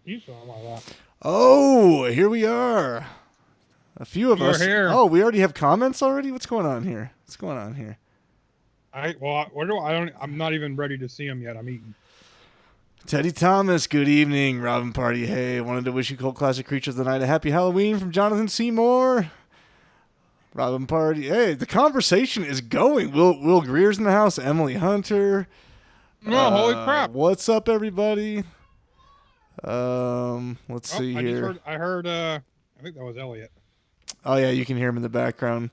He's on my lap. Oh, here we are. A few of We're us. here. Oh, we already have comments already? What's going on here? What's going on here? I'm not even ready to see him yet. I'm eating. Teddy Thomas, good evening. Robin Party, hey, wanted to wish you Cult Classic Creatures of the Night a happy Halloween from Jonathan Seymour. Robin Party, hey, the conversation is going. Will Greer's in the house. Emily Hunter. Oh, holy crap! What's up, everybody? Let's see here. I heard. I think that was Elliot. Oh yeah, you can hear him in the background.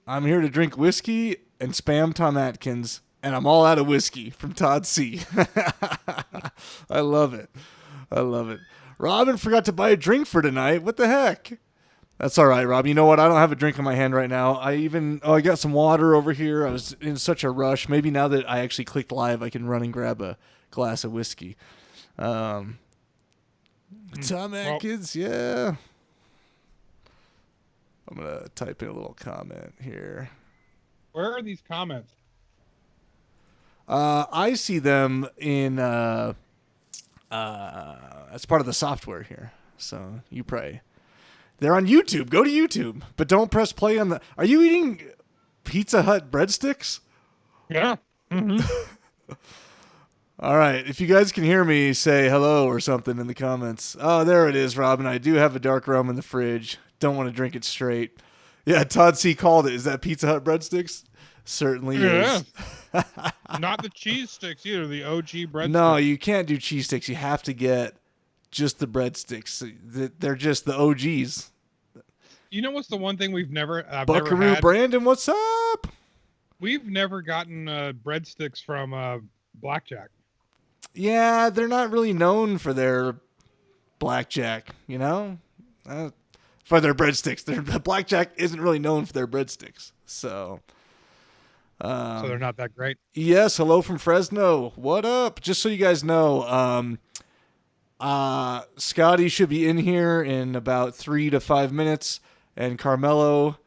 I'm here to drink whiskey and spam Tom Atkins, and I'm all out of whiskey from Todd C. I love it. I love it. Robin forgot to buy a drink for tonight. What the heck? That's all right, Rob. You know what? I don't have a drink in my hand right now. I got some water over here. I was in such a rush. Maybe now that I actually clicked live, I can run and grab a glass of whiskey. Tom Atkins, yeah. I'm going to type in a little comment here. Where are these comments? I see them in as part of the software here. So you pray. They're on YouTube. Go to YouTube, but don't press play on the. Are you eating Pizza Hut breadsticks? Yeah. Mm-hmm. All right. If you guys can hear me, say hello or something in the comments. Oh, there it is, Robin. I do have a dark rum in the fridge. Don't want to drink it straight. Yeah, Todd C called it. Is that Pizza Hut breadsticks? Certainly is. Not the cheese sticks either. The OG breadsticks. No, you can't do cheese sticks. You have to get just the breadsticks. They're just the OGs. You know what's the one thing I've Buckaroo never had? Brandon, what's up? We've never gotten breadsticks from Blackjack. Yeah, they're not really known for their blackjack, you know? For their breadsticks. The blackjack isn't really known for their breadsticks. So they're not that great. Yes, hello from Fresno. What up? Just so you guys know, Scotty should be in here in about 3 to 5 minutes, and Carmelo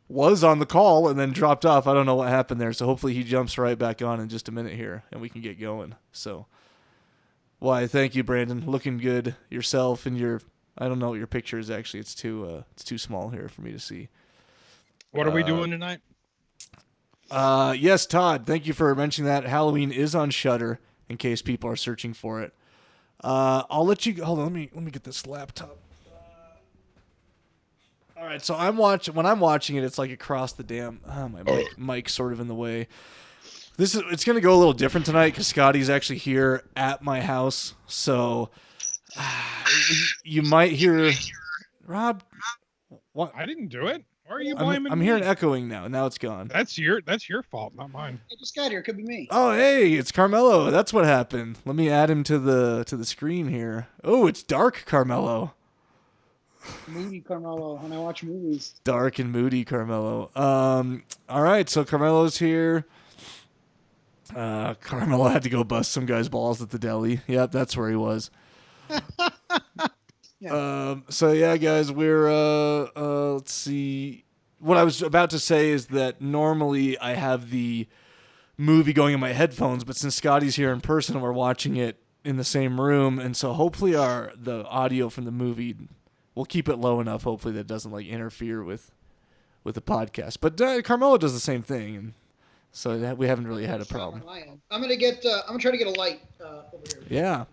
was on the call and then dropped off. I don't know what happened there, so hopefully he jumps right back on in just a minute here, and we can get going. So, why, thank you, Brandon. Looking good yourself and your... I don't know what your picture is, actually. It's too small here for me to see. What are we doing tonight? Yes, Todd, thank you for mentioning that. Halloween is on Shudder, in case people are searching for it. I'll let you... Hold on, let me get this laptop. All right, so when I'm watching it, it's like across the damn... Oh, my mic's sort of in the way. It's going to go a little different tonight because Scotty's actually here at my house. So you might hear... Rob, what? I didn't do it. Why are you blaming I'm me? hearing echoing now. Now it's gone. That's your fault, not mine. I just got here. Could be me. Oh, hey, it's Carmelo. That's what happened. Let me add him to the screen here. Oh, it's dark Carmelo. Moody Carmelo when I watch movies. Dark and moody Carmelo. All right, so Carmelo's here. Carmelo had to go bust some guy's balls at the deli. Yep, that's where he was. Yeah. So yeah, guys, we're let's see. What I was about to say is that normally I have the movie going in my headphones, but since Scotty's here in person, we're watching it in the same room, and so hopefully the audio from the movie, we'll keep it low enough. Hopefully that doesn't like interfere with the podcast. But Carmelo does the same thing, and so we haven't really had a problem. I'm gonna try to get a light over here. Yeah.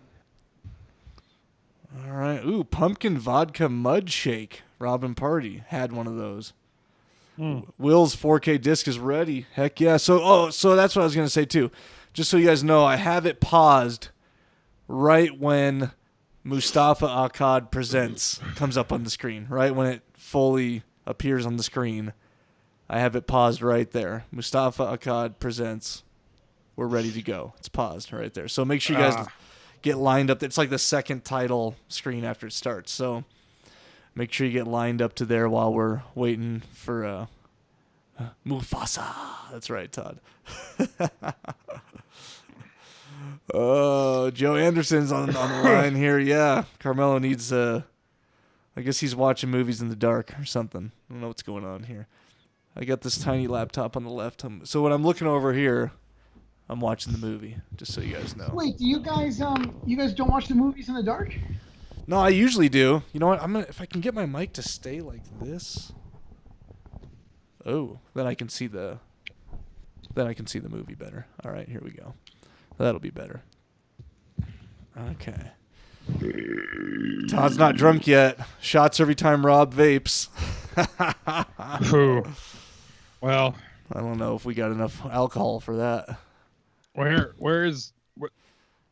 All right. Ooh, pumpkin vodka mud shake. Robin Party had one of those. Will's 4K disc is ready. Heck yeah. So that's what I was going to say too. Just so you guys know, I have it paused right when Mustafa Akkad Presents comes up on the screen. Right when it fully appears on the screen. I have it paused right there. Mustafa Akkad Presents. We're ready to go. It's paused right there. So make sure you guys get lined up. It's like the second title screen after it starts. So make sure you get lined up to there while we're waiting for Mufasa. That's right, Todd. Oh, Joe Anderson's on the line here. Yeah, Carmelo needs... I guess he's watching movies in the dark or something. I don't know what's going on here. I got this tiny laptop on the left. So when I'm looking over here... I'm watching the movie, just so you guys know. Wait, do you guys don't watch the movies in the dark? No, I usually do. You know what? If I can get my mic to stay like this. Oh, then I can see the movie better. All right, here we go. That'll be better. Okay. Todd's not drunk yet. Shots every time Rob vapes. Ooh. Well, I don't know if we got enough alcohol for that. Let's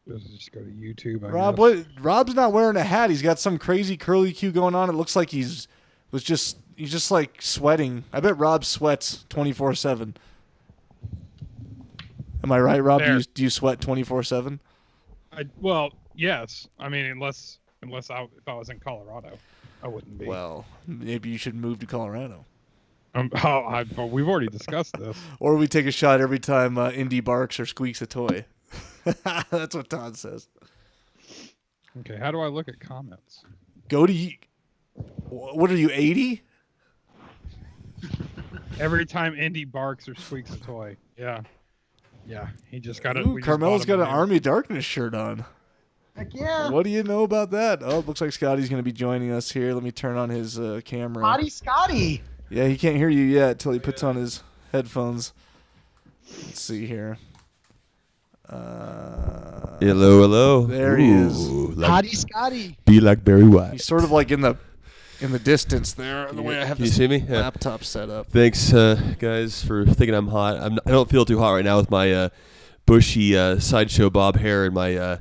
just go to YouTube. Rob, what? Rob's not wearing a hat. He's got some crazy curly Q going on. It looks like he's just like sweating. I bet Rob sweats 24/7. Am I right, Rob? Do you sweat 24/7? Well, yes. I mean, unless if I was in Colorado, I wouldn't be. Well, maybe you should move to Colorado. But we've already discussed this. Or we take a shot every time Indy barks or squeaks a toy. That's what Todd says. Okay, how do I look at comments? Go to what are you, 80? Every time Indy barks or squeaks a toy. Yeah. Yeah, he just got it. Carmelo's got an Army of Darkness shirt on. Heck yeah. What do you know about that? Oh, it looks like Scotty's going to be joining us here. Let me turn on his camera. Scotty. Yeah, he can't hear you yet until he puts on his headphones. Let's see here. Hello. There he is. Scotty. Be like Barry White. He's sort of like in the distance there, the way I have Can this you see me? Yeah. laptop set up. Thanks, guys, for thinking I'm hot. I don't feel too hot right now with my bushy sideshow bob hair and my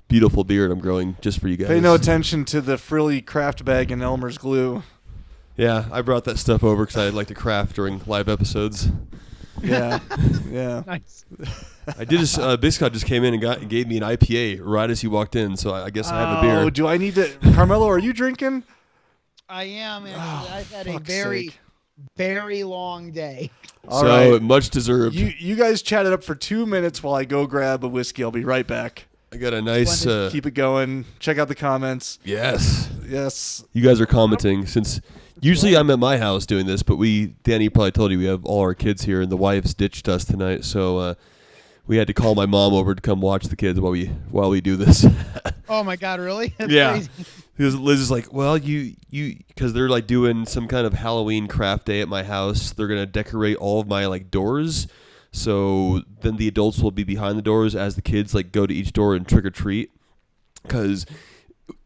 beautiful beard I'm growing just for you guys. Pay no attention to the frilly craft bag and Elmer's glue. Yeah, I brought that stuff over because I'd like to craft during live episodes. Yeah, yeah. Nice. I did just Biscott just came in and gave me an IPA right as he walked in, so I guess I have a beer. Oh, do I need to? Carmelo, are you drinking? I am actually. Oh, I've had a fuck's very, sake. very long day. All So right. much deserved. You guys chat it up for 2 minutes while I go grab a whiskey. I'll be right back. I got a nice. Keep it going. Check out the comments. Yes. Yes. You guys are commenting since usually I'm at my house doing this, but Danny probably told you we have all our kids here, and the wife's ditched us tonight, so we had to call my mom over to come watch the kids while we do this. Oh my God, really? That's Yeah. crazy. Because Liz is like, well, because they're like doing some kind of Halloween craft day at my house. They're gonna decorate all of my like doors, so then the adults will be behind the doors as the kids like go to each door and trick or treat. Because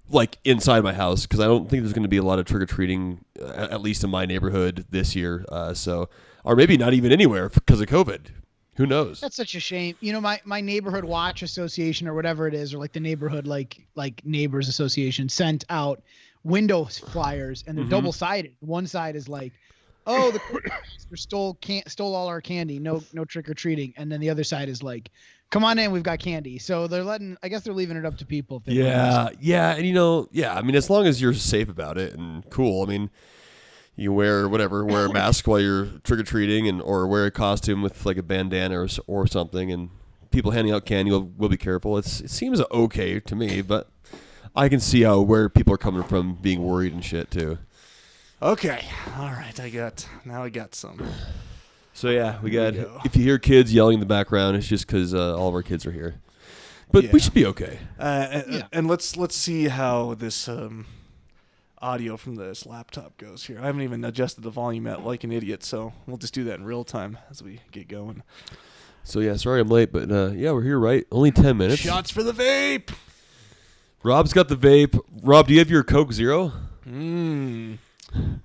like inside my house, because I don't think there's gonna be a lot of trick or treating, at least in my neighborhood this year. Or maybe not even anywhere because of COVID. Who knows? That's such a shame. You know, my neighborhood watch association or whatever it is, or like the neighborhood like neighbors association sent out window flyers, and they're double sided. One side is like, oh, the quartermaster stole all our candy, no trick or treating, and then the other side is like, come on in, we've got candy. So I guess they're leaving it up to people. If they Yeah, and I mean, as long as you're safe about it and cool. I mean, you wear a mask while you're trick-or-treating or wear a costume with like a bandana or something, and people handing out candy will be careful. It seems okay to me, but I can see where people are coming from being worried and shit too. Okay. All right. I got some. So yeah, we got, if you hear kids yelling in the background, it's just because all of our kids are here. But we should be okay. And let's see how this audio from this laptop goes here. I haven't even adjusted the volume yet like an idiot, so we'll just do that in real time as we get going. So yeah, sorry I'm late, but yeah, we're here, right? Only 10 minutes. Shots for the vape! Rob's got the vape. Rob, do you have your Coke Zero?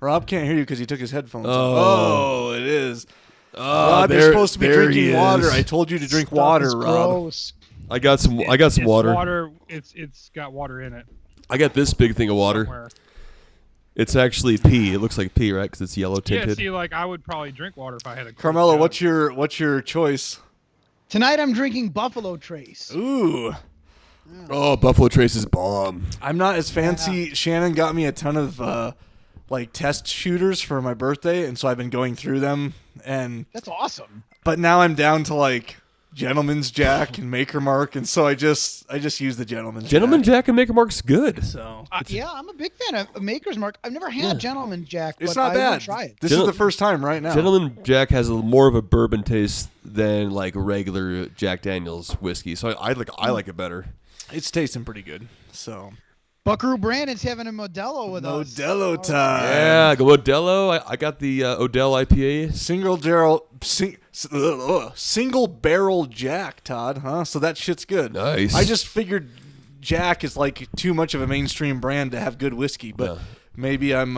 Rob can't hear you because he took his headphones off. Oh, it is. Rob, you're supposed to be drinking water. I told you to drink water, Rob. Gross. I got some water. It's got water in it. I got this big thing of water. Somewhere. It's actually pee. It looks like pee, right? Because it's yellow tinted. Yeah, see, like I would probably drink water if I had a. Carmelo, what's your choice? Tonight I'm drinking Buffalo Trace. Ooh. Oh, Buffalo Trace is bomb. I'm not as fancy. Shannon got me a ton of like test shooters for my birthday, and so I've been going through them. And that's awesome. But now I'm down to like Gentleman's Jack and Maker Mark, and so I just use the Gentleman's Gentleman Jack. Jack and Maker Mark's good. So Yeah, I'm a big fan of Maker's Mark. I've never had Gentleman Jack, but it's not I bad. want to try it. This is the first time right now. Gentleman Jack has more of a bourbon taste than like regular Jack Daniel's whiskey, so I like it better. It's tasting pretty good. So Buckaroo Brandon's having a Modelo with us. Modelo time. Yeah, go Modelo. I got the Odell IPA. Single barrel Jack, Todd. Huh? So that shit's good. Nice. I just figured Jack is like too much of a mainstream brand to have good whiskey, but maybe I'm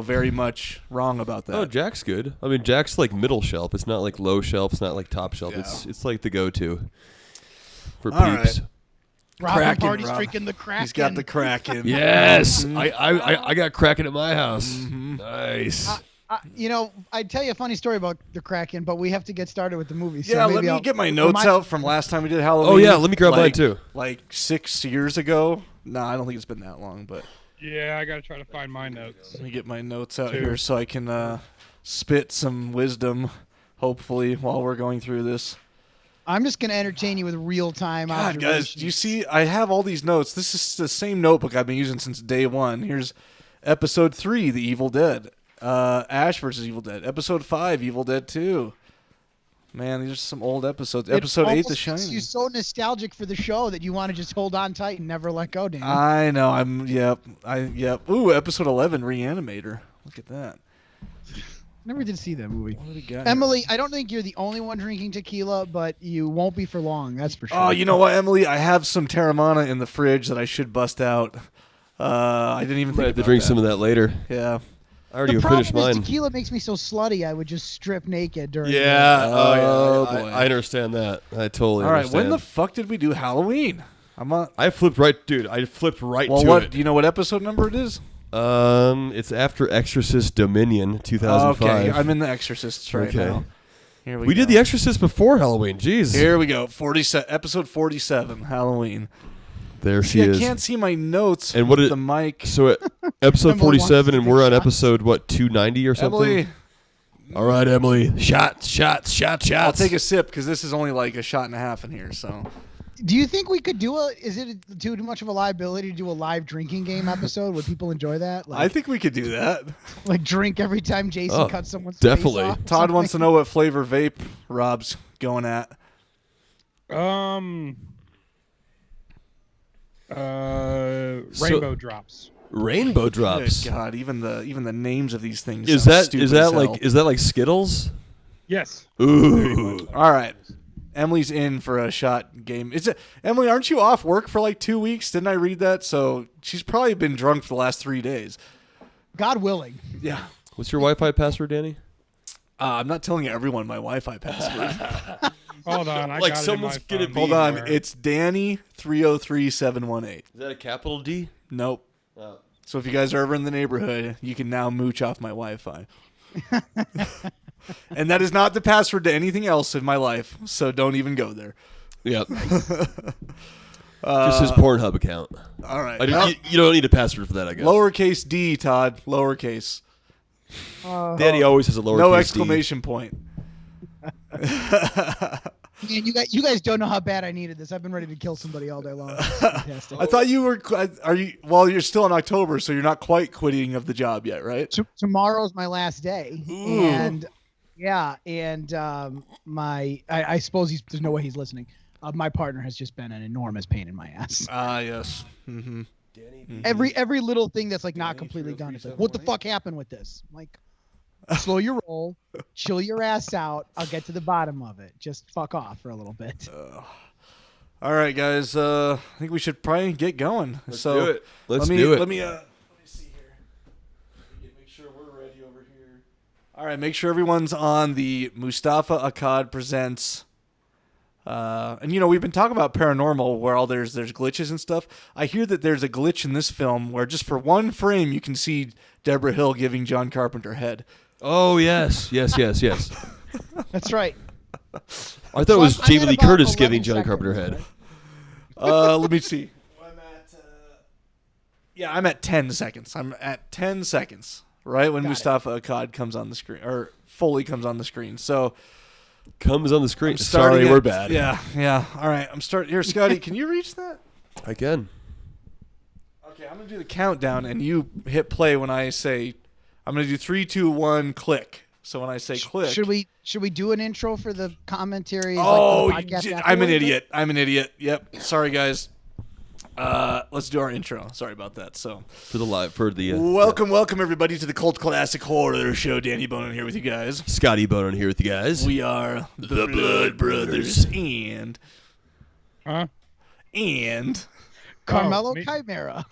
very much wrong about that. Oh, Jack's good. I mean, Jack's like middle shelf. It's not like low shelf. It's not like top shelf. Yeah. It's like the go-to for All peeps. right. Robin Kraken, Party's Rob. drinking the Kraken. He's got the Kraken. Yes, I got Kraken at my house. Nice. I'd tell you a funny story about the Kraken, but we have to get started with the movie. So Yeah, maybe let me get my notes out from last time we did Halloween. Oh, yeah, let me grab mine, too. Like 6 years ago. No, I don't think it's been that long, but Yeah, I gotta try to find my notes. let me get my notes out Two. here so I can spit some wisdom, hopefully, while we're going through this. I'm just going to entertain you with real-time God, observations. guys, do you see? I have all these notes. This is the same notebook I've been using since day one. Here's episode 3, The Evil Dead. Ash versus Evil Dead. Episode 5, Evil Dead 2. Man, these are some old episodes. Episode 8, The almost makes Shining. you so nostalgic for the show that you want to just hold on tight and never let go, Dan. I know. Yep. Ooh, episode 11, Reanimator. Look at that. Never did see that movie. What do we got? Emily, I don't think you're the only one drinking tequila, but you won't be for long. That's for sure. Oh, you know what, Emily? I have some Terramana in the fridge that I should bust out. I didn't even Might think have to about drink that. some of that later. Yeah. I already the finished problem is mine. tequila makes me so slutty. I would just strip naked during. Yeah. Oh, I boy. understand that. I totally All right. understand. When the fuck did we do Halloween? I flipped right to Well, it. what? Do you know what episode number it is? It's after Exorcist Dominion 2005. Okay, I'm in the Exorcists right now. Here We did The Exorcist before Halloween. Jeez. Here we go. Episode 47, Halloween. There she See, is. I can't see my notes. And what with it- the mic? So at episode Emily wants 47, to and take we're on shots. episode, 290 or something? Emily, All right, Emily. Shots. I'll take a sip because this is only like a shot and a half in here. So Do you think we could do is it too much of a liability to do a live drinking game episode? Would people enjoy that? I think we could do that. Like drink every time Jason Oh, cuts someone's definitely. face off or Todd wants to something? know what flavor vape Rob's going at. Rainbow drops. Rainbow drops. Good God, even the names of these things. Is sound that stupid is that as hell. like is that like Skittles? Yes. Ooh. All right. Emily's in for a shot game. Emily, aren't you off work for like 2 weeks? Didn't I read that? So she's probably been drunk for the last 3 days. God willing. Yeah. What's your Wi-Fi password, Danny? I'm not telling everyone my Wi-Fi password. Hold on. I Like got someone's it in my gonna phone be- Hold on. somewhere. It's Danny303718. Is that a capital D? Nope. So if you guys are ever in the neighborhood, you can now mooch off my Wi-Fi. And that is not the password to anything else in my life, so don't even go there. Yep. Just his Pornhub account. All right. You don't need a password for that, I guess. Lowercase d, Todd. Lowercase. Danny always has a lowercase No D. exclamation point. Man, you guys don't know how bad I needed this. I've been ready to kill somebody all day long. It's fantastic. I thought you were. Are you? Well, you're still in October, so you're not quite quitting of the job yet, right? Tomorrow's my last day, Ooh. and I suppose there's no way he's listening. My partner has just been an enormous pain in my ass. Yes. Mm-hmm. Every little thing that's like not completely done. It's like, what the fuck happened with this? I'm like, slow your roll, chill your ass out. I'll get to the bottom of it. Just fuck off for a little bit. All right, guys. I think we should probably get going. Let's so do it. Let's let me, do it. Let me see here. Make sure we're ready over here. All right. Make sure everyone's on the Mustafa Akkad Presents. And we've been talking about paranormal where all there's glitches and stuff. I hear that there's a glitch in this film where just for one frame you can see Deborah Hill giving John Carpenter head. Oh, yes. Yes. That's right. I thought it was I'm Jamie at Lee about Curtis 11 giving John seconds, Carpenter head. right? Let me see. I'm at 10 seconds. I'm at 10 seconds, right when Got it. Mustafa Akkad comes on the screen, or fully comes on the screen. So Comes on the screen. I'm starting Sorry, it. we're bad. Yeah. All right, I'm starting here. Scotty, can you reach that? I can. Okay, I'm gonna do the countdown, and you hit play when I say. I'm gonna do 3, 2, 1, click. So when I say click, Should we do an intro for the commentary? Oh, like, for the podcast I'm an afterwards? idiot. I'm an idiot. Yep. Sorry, guys. Let's do our intro. Sorry about that. So, welcome everybody to the Cult Classic Horror Show. Danny Bonin here with you guys. Scotty Bonin here with you guys. We are the Blood Brothers and Carmelo me. Chimera.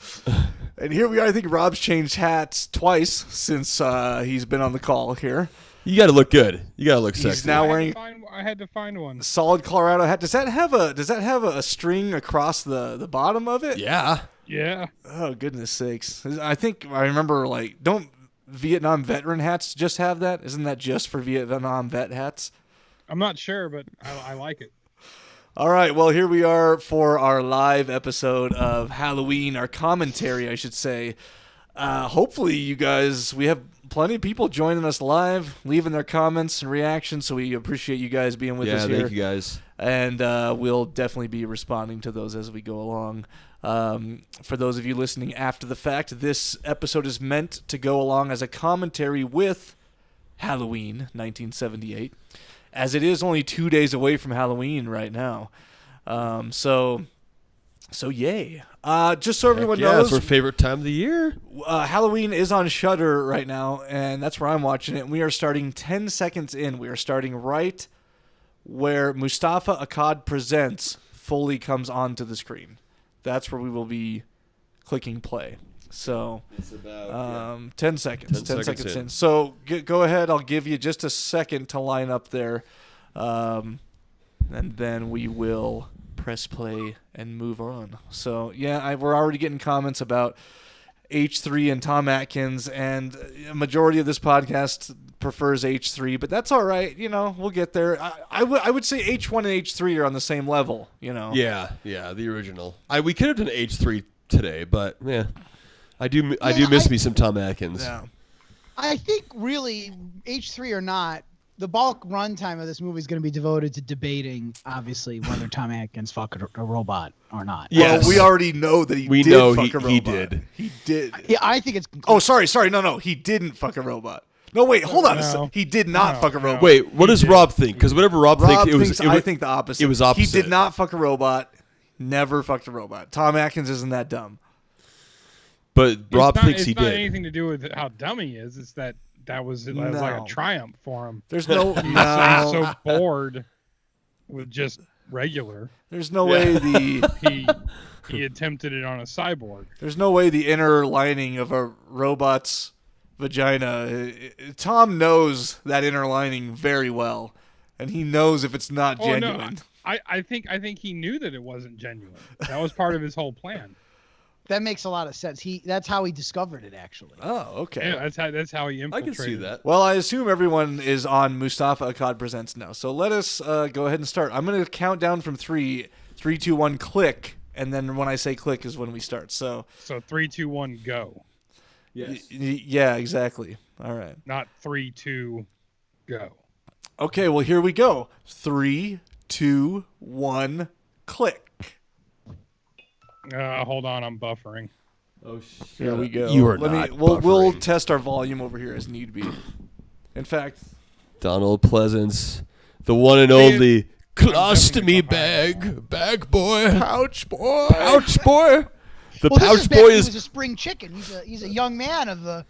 and here we are. I think Rob's changed hats twice since he's been on the call here. You got to look good. You got to look He's sexy. now I wearing had to find one. solid Colorado hat. Does that have a string across the bottom of it? Yeah. Yeah. Oh, goodness sakes. I think I remember, don't Vietnam veteran hats just have that? Isn't that just for Vietnam vet hats? I'm not sure, but I like it. All right, well, here we are for our live episode of Halloween, our commentary, I should say. Hopefully, you guys, we have plenty of people joining us live, leaving their comments and reactions, so we appreciate you guys being with us here. Yeah, thank you guys. And we'll definitely be responding to those as we go along. For those of you listening after the fact, this episode is meant to go along as a commentary with Halloween 1978, as it is only 2 days away from Halloween right now. So yay. Just so everyone Yeah, knows, it's our favorite time of the year. Halloween is on Shudder right now, and that's where I'm watching it. And we are starting 10 seconds in. We are starting right where Mustafa Akkad Presents fully comes onto the screen. That's where we will be clicking play. So, It's about 10 seconds. 10 10 seconds seconds in. in. So, go ahead. I'll give you just a second to line up there. And then we will press play and move on. So, yeah, we're already getting comments about H3 and Tom Atkins, and a majority of this podcast prefers H3, but that's all right. We'll get there. I would say H1 and H3 are on the same level, Yeah, the original. We could have done H3 today, but yeah. I do miss me some Tom Atkins. Yeah. I think really H3 or not, the bulk runtime of this movie is going to be devoted to debating, obviously, whether Tom Atkins fucked a robot or not. Yes. Well, we already know that he We did know fuck a robot. he did. He did. Yeah, I think it's. Oh, sorry. No. He didn't fuck a robot. No, wait. Hold on a No. second. He did not No, fuck a no. robot. Wait, what does Rob think? Because whatever Rob Rob thinks, thinks I think the opposite. It was opposite. He did not fuck a robot. Never fucked a robot. Tom Atkins isn't that dumb. But Rob thinks he It's not did. anything to do with how dumb he is. It's that was like No. a triumph for him. There's no. He's no. so bored with just regular. There's no way He attempted it on a cyborg. There's no way the inner lining of a robot's vagina. Tom knows that inner lining very well, and he knows if it's not genuine. No, I think he knew that it wasn't genuine. That was part of his whole plan. That makes a lot of sense. That's how he discovered it, actually. Oh, okay. Yeah, that's how he I infiltrated. can see that. Well, I assume everyone is on Mustafa Akkad Presents now. So let us go ahead and start. I'm going to count down from 3, 3, 2, 1, click, and then when I say click is when we start. So 3, 2, 1, go. Yes. Yeah, exactly. All right. Not 3, 2, go. Okay, well, here we go. 3, 2, 1, click. Hold on, I'm buffering. Oh shit. Here we go. You are Let not me. We'll buffering. test our volume over here as need be. In fact, Donald Pleasance, the one and only colostomy bag boy, pouch boy. pouch boy. The Well, this pouch is boy back when he is was a spring chicken. He's a young man of the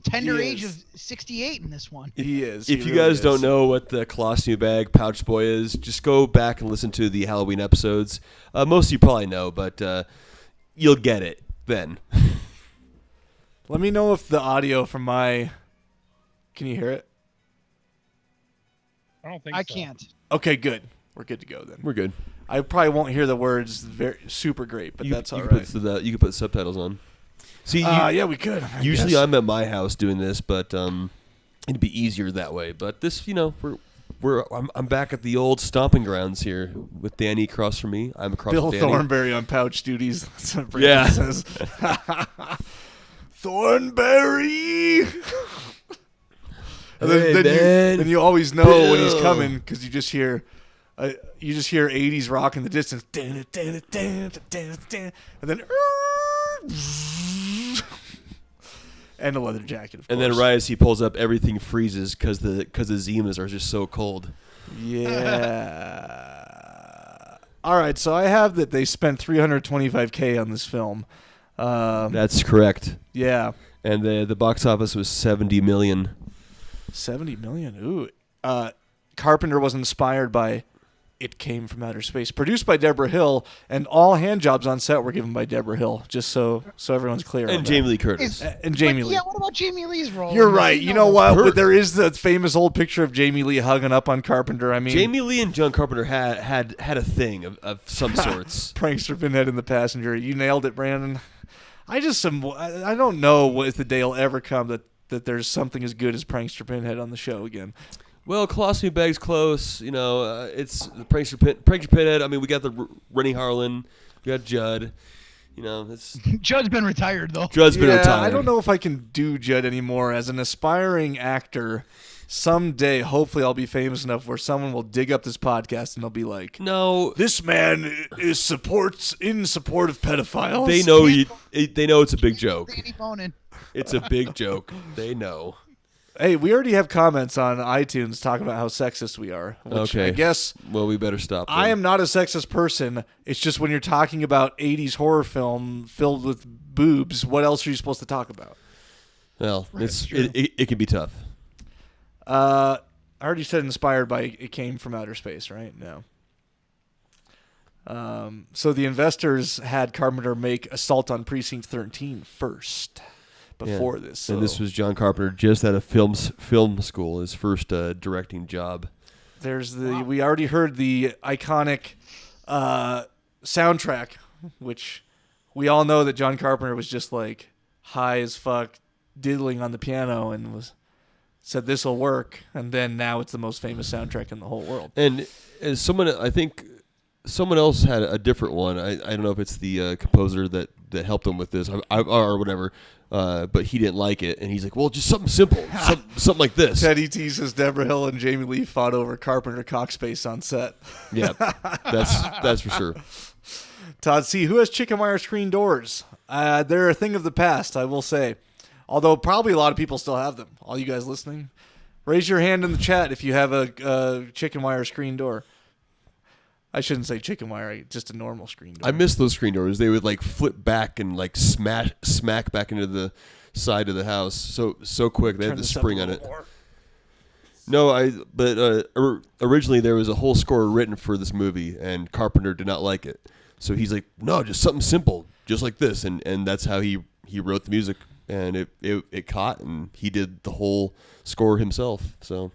tender He age is. of 68 in this one. He is. If you guys don't know what the colostomy bag pouch boy is, just go back and listen to the Halloween episodes. Most of you probably know, but you'll get it then. Let me know if the audio from my. Can you hear it? I don't think I so. can't. Okay, good. We're good to go then. We're good. I probably won't hear the words super great, but that's all you right. You can put subtitles on. See, Yeah, we could. I usually guess. I'm at my house doing this, but it'd be easier that way. But this, I'm back at the old stomping grounds here with Danny across from me. I'm across Bill from Danny. Thornberry on pouch duties. That's what Brandon Yeah. says. Thornberry. And Hey, man. then you always know when he's Bill. coming because you just hear 80s rock in the distance. And then and a leather jacket, of And course. then right as he pulls up, everything freezes because the Zimas are just so cold. Yeah. All right, so I have that they spent $325K on this film. That's correct. Yeah. And the box office was $70 million. 70 million. Ooh. Carpenter was inspired by It Came from Outer Space, produced by Deborah Hill, and all hand jobs on set were given by Deborah Hill, just so everyone's clear. on And that. Jamie Lee Curtis. And Jamie Lee. Yeah, what about Jamie Lee's role? You're right. You know what? Her- But there is that famous old picture of Jamie Lee hugging up on Carpenter. I mean, Jamie Lee and John Carpenter had a thing of some sorts. prankster Pinhead in the passenger. You nailed it, Brandon. I don't know if the day will ever come that there's something as good as prankster Pinhead on the show again. Well, Colostomy Bag's close. You know, it's the Prankster Pinhead. I mean, we got the Rennie Harlan. We got Judd. You know, it's Judd's been retired though. Judd's been retired. I don't know if I can do Judd anymore. As an aspiring actor, someday, hopefully, I'll be famous enough where someone will dig up this podcast and they'll be like, No, "This man is in support of pedophiles." they know they know it's a big joke. Danny Bonin. It's a big joke. They know. Hey, we already have comments on iTunes talking about how sexist we are. Which Okay. I guess Well, we better stop. Then. I am not a sexist person. It's just when you're talking about 80s horror film filled with boobs, what else are you supposed to talk about? Well, it can be tough. I already said inspired by It Came from Outer Space, right? No. So the investors had Carpenter make Assault on Precinct 13 first before this. So And this was John Carpenter just out of film school, his first directing job. we already heard the iconic soundtrack, which we all know that John Carpenter was just like high as fuck diddling on the piano and said this will work, and then now it's the most famous soundtrack in the whole world. And as I think someone else had a different one. I don't know if it's the composer that helped him with this or whatever, but he didn't like it, and he's like, well, just something simple, something like this. Teddy teases Deborah Hill and Jamie Lee fought over Carpenter cockspace on set. Yeah, that's for sure. Todd C., who has chicken wire screen doors? They're a thing of the past, I will say. Although probably a lot of people still have them. All you guys listening, raise your hand in the chat if you have a chicken wire screen door. I shouldn't say chicken wire, just a normal screen door. I miss those screen doors. They would like flip back and like smack back into the side of the house so quick. They had the spring on it. No, but originally there was a whole score written for this movie, and Carpenter did not like it. So he's like, no, just something simple, just like this, and that's how he wrote the music, and it caught, and he did the whole score himself. So.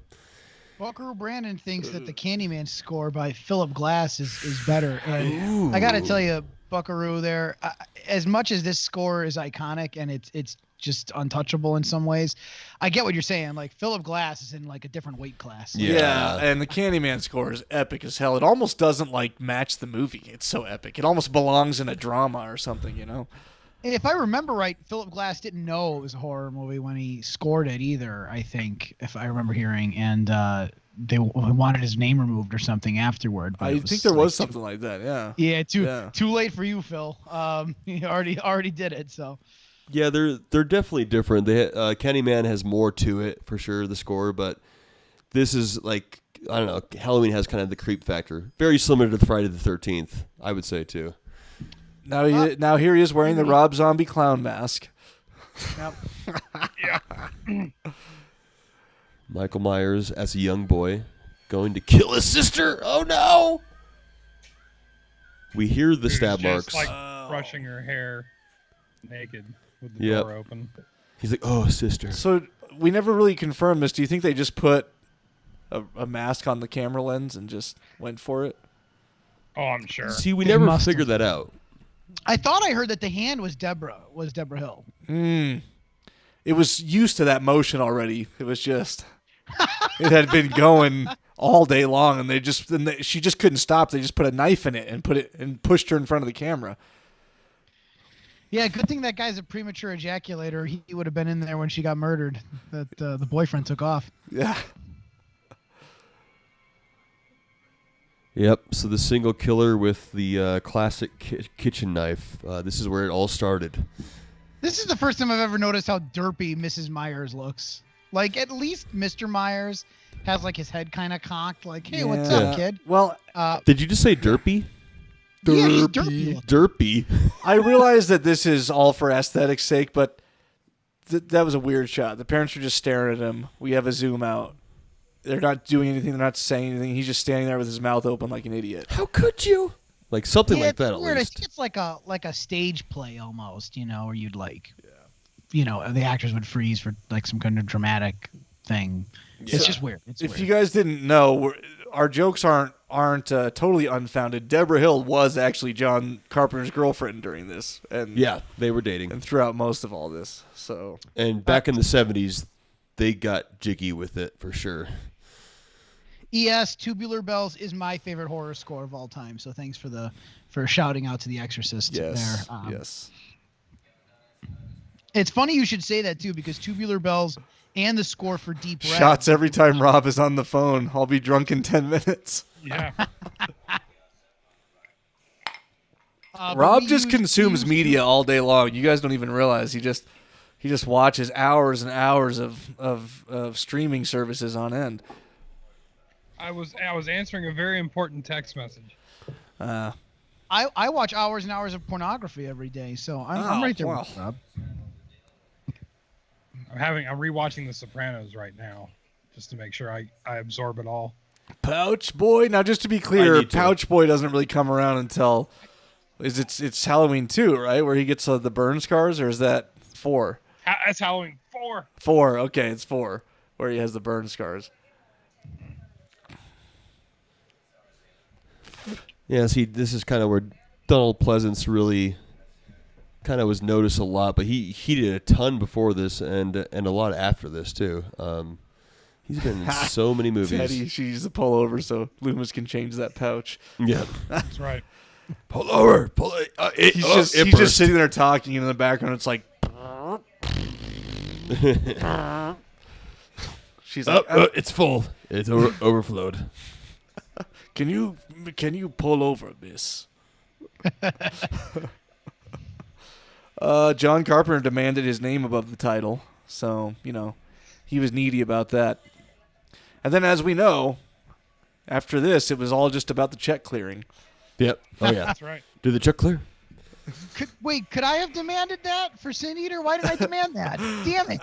Buckaroo Brandon thinks that the Candyman score by Philip Glass is better. And I got to tell you, Buckaroo, there, as much as this score is iconic and it's just untouchable in some ways, I get what you're saying. Like Philip Glass is in like a different weight class. Yeah, and the Candyman score is epic as hell. It almost doesn't like match the movie. It's so epic. It almost belongs in a drama or something, you know? And if I remember right, Philip Glass didn't know it was a horror movie when he scored it either, I think, if I remember hearing. And they wanted his name removed or something afterward. But I think there was something like that, yeah. Yeah, too late for you, Phil. He already did it, so. Yeah, they're definitely different. Candyman has more to it for sure, the score, but this is like, I don't know, Halloween has kind of the creep factor. Very similar to the Friday the 13th, I would say too. Now here he is wearing the Rob Zombie clown mask. Yep. Yeah. Michael Myers as a young boy going to kill his sister. Oh no! We hear the Who's stab just, marks. like brushing her hair naked with the Yep. door open. He's like, "Oh, sister." So we never really confirmed this. Do you think they just put a mask on the camera lens and just went for it? Oh, I'm sure. See, we They never must figured that out. I thought I heard that the hand was Deborah Hill. It was used to that motion already. It was just it had been going all day long, and she just couldn't stop. They just put a knife in it and pushed her in front of the camera. Yeah, good thing that guy's a premature ejaculator. He would have been in there when she got murdered. That the boyfriend took off. Yeah. Yep. So the single killer with the classic kitchen knife. This is where it all started. This is the first time I've ever noticed how derpy Mrs. Myers looks. Like, at least Mr. Myers has, like, his head kind of cocked. Like, hey, what's up, kid? Well, Did you just say derpy? Yeah, he's derpy. Derpy. I realize that this is all for aesthetic's sake, but that was a weird shot. The parents are just staring at him. We have a zoom out. They're not doing anything. They're not saying anything. He's just standing there with his mouth open like an idiot. How could you? Like something like It's that, at weird. I least. think it's like a stage play almost, where you'd the actors would freeze for like some kind of dramatic thing. Yeah. It's just weird. It's If weird. you guys didn't know, our jokes aren't totally unfounded. Deborah Hill was actually John Carpenter's girlfriend during this, and Yeah, they were dating. and throughout most of all this. So And back in the 70s, they got jiggy with it for sure. ES Tubular Bells is my favorite horror score of all time. So thanks for shouting out to The Exorcist yes, there. yes. It's funny you should say that too, because Tubular Bells and the score for Deep Red. Shots every time Rob is on the phone. I'll be drunk in 10 minutes. Yeah. But Rob we just use- consumes media all day long. You guys don't even realize he just watches hours and hours of streaming services on end. I was answering a very important text message. I watch hours and hours of pornography every day, so I'm right there with Rob. I'm rewatching The Sopranos right now, just to make sure I absorb it all. Pouch Boy. Now, just to be I clear, need to. Pouch Boy doesn't really come around until it's Halloween 2, right? Where he gets the burn scars, or is that 4? That's Halloween 4. 4. Okay, it's 4 where he has the burn scars. Yeah, see, this is kind of where Donald Pleasance really kind of was noticed a lot, but he did a ton before this and a lot after this too. He's been in so many movies. Teddy, she used to pull over so Loomis can change that pouch. Yeah, That's right. pull over, pull it. He's just sitting there talking, and in the background it's like. She's like, it's full. It's overflowed. Can you pull over, miss? John Carpenter demanded his name above the title, so he was needy about that. And then, as we know, after this, it was all just about the check clearing. Yep. Oh yeah. That's right. Did the check clear? Could I have demanded that for Sin Eater? Why did I demand that? Damn it.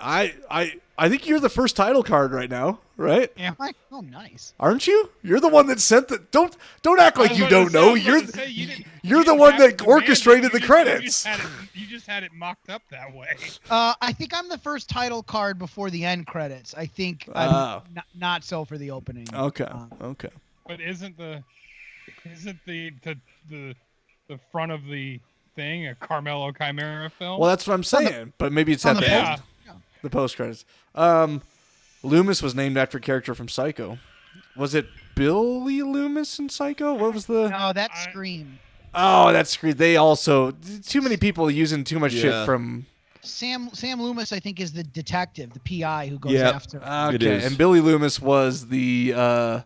I think you're the first title card right now, right? Am I? Oh, nice. Aren't you? You're the one that sent the. Don't act like you don't know. You're the one that orchestrated the credits. You just had it mocked up that way. I think I'm the first title card before the end credits. I think I'm not so for the opening. Okay. Okay. But isn't the front of the thing a Carmelo Chimera film? Well, that's what I'm saying. But maybe it's at the Yeah. end. The post credits. Loomis was named after a character from Psycho. Was it Billy Loomis in Psycho? What was the? No, that's Scream. Oh, that's great. They also too many people using too much shit from. Sam Loomis, I think, is the detective, the PI who goes Yep. after. It Okay, is. and Billy Loomis was the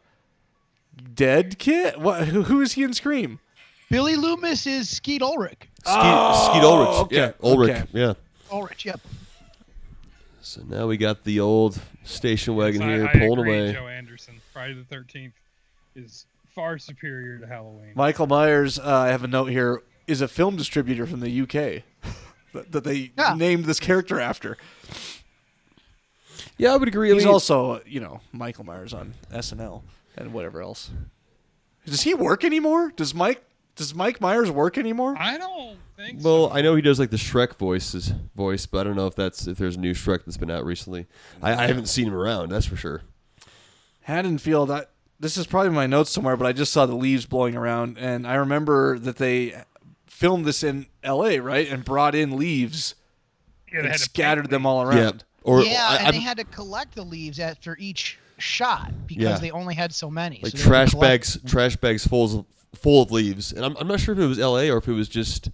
dead kid. What? Who is he in Scream? Billy Loomis is Skeet Ulrich. Skeet Ulrich. okay, Yeah, Ulrich. okay. Yeah. Ulrich, yep. So now we got the old station wagon Yes, here I pulling agree, away. Joe Anderson. Friday the 13th is far superior to Halloween. Michael Myers, I have a note here, is a film distributor from the UK that they named this character after. Yeah, I would agree. He's also, Michael Myers on SNL and whatever else. Does he work anymore? Does Mike Myers work anymore? I don't think so. Well, I know he does like the Shrek voice, but I don't know if there's a new Shrek that's been out recently. I haven't seen him around, that's for sure. Haddonfield, this is probably my notes somewhere, but I just saw the leaves blowing around, and I remember that they filmed this in L.A., right, and brought in leaves Yeah, they and had to scattered paint them all around. Yeah. Or and they had to collect the leaves after each shot because Yeah. they only had so many. Like so they would trash collect- bags full of leaves. And I'm not sure if it was L.A. or if it was just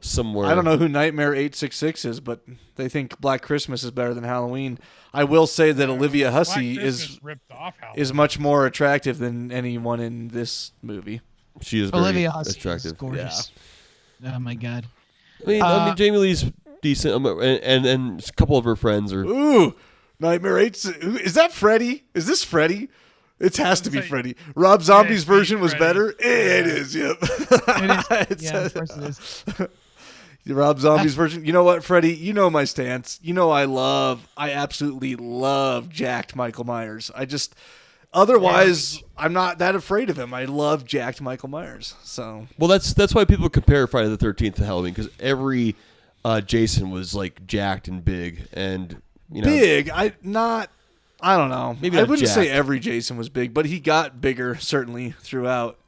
somewhere. I don't know who Nightmare 866 is, but they think Black Christmas is better than Halloween. I will say that Olivia Hussey Black is Christmas ripped off Halloween. is much more attractive than anyone in this movie. She is very Olivia Hussey attractive. is gorgeous. Oh my god. I mean, Jamie Lee's decent, and a couple of her friends are. Ooh, Nightmare 8. Is that Freddy? Is this Freddy? It has to be Say- Freddy. Rob Zombie's it's version was Freddy. better. It Yeah. is. Yep. It is. Yeah, of course it is. Rob Zombie's version. You know what, Freddy? You know my stance. You know I absolutely love jacked Michael Myers. Otherwise, I'm not that afraid of him. I love jacked Michael Myers. So Well, that's why people compare Friday the 13th to Halloween, because every Jason was like jacked and big, and big. I don't know. Maybe I not wouldn't say jacked. every Jason was big, but he got bigger certainly throughout.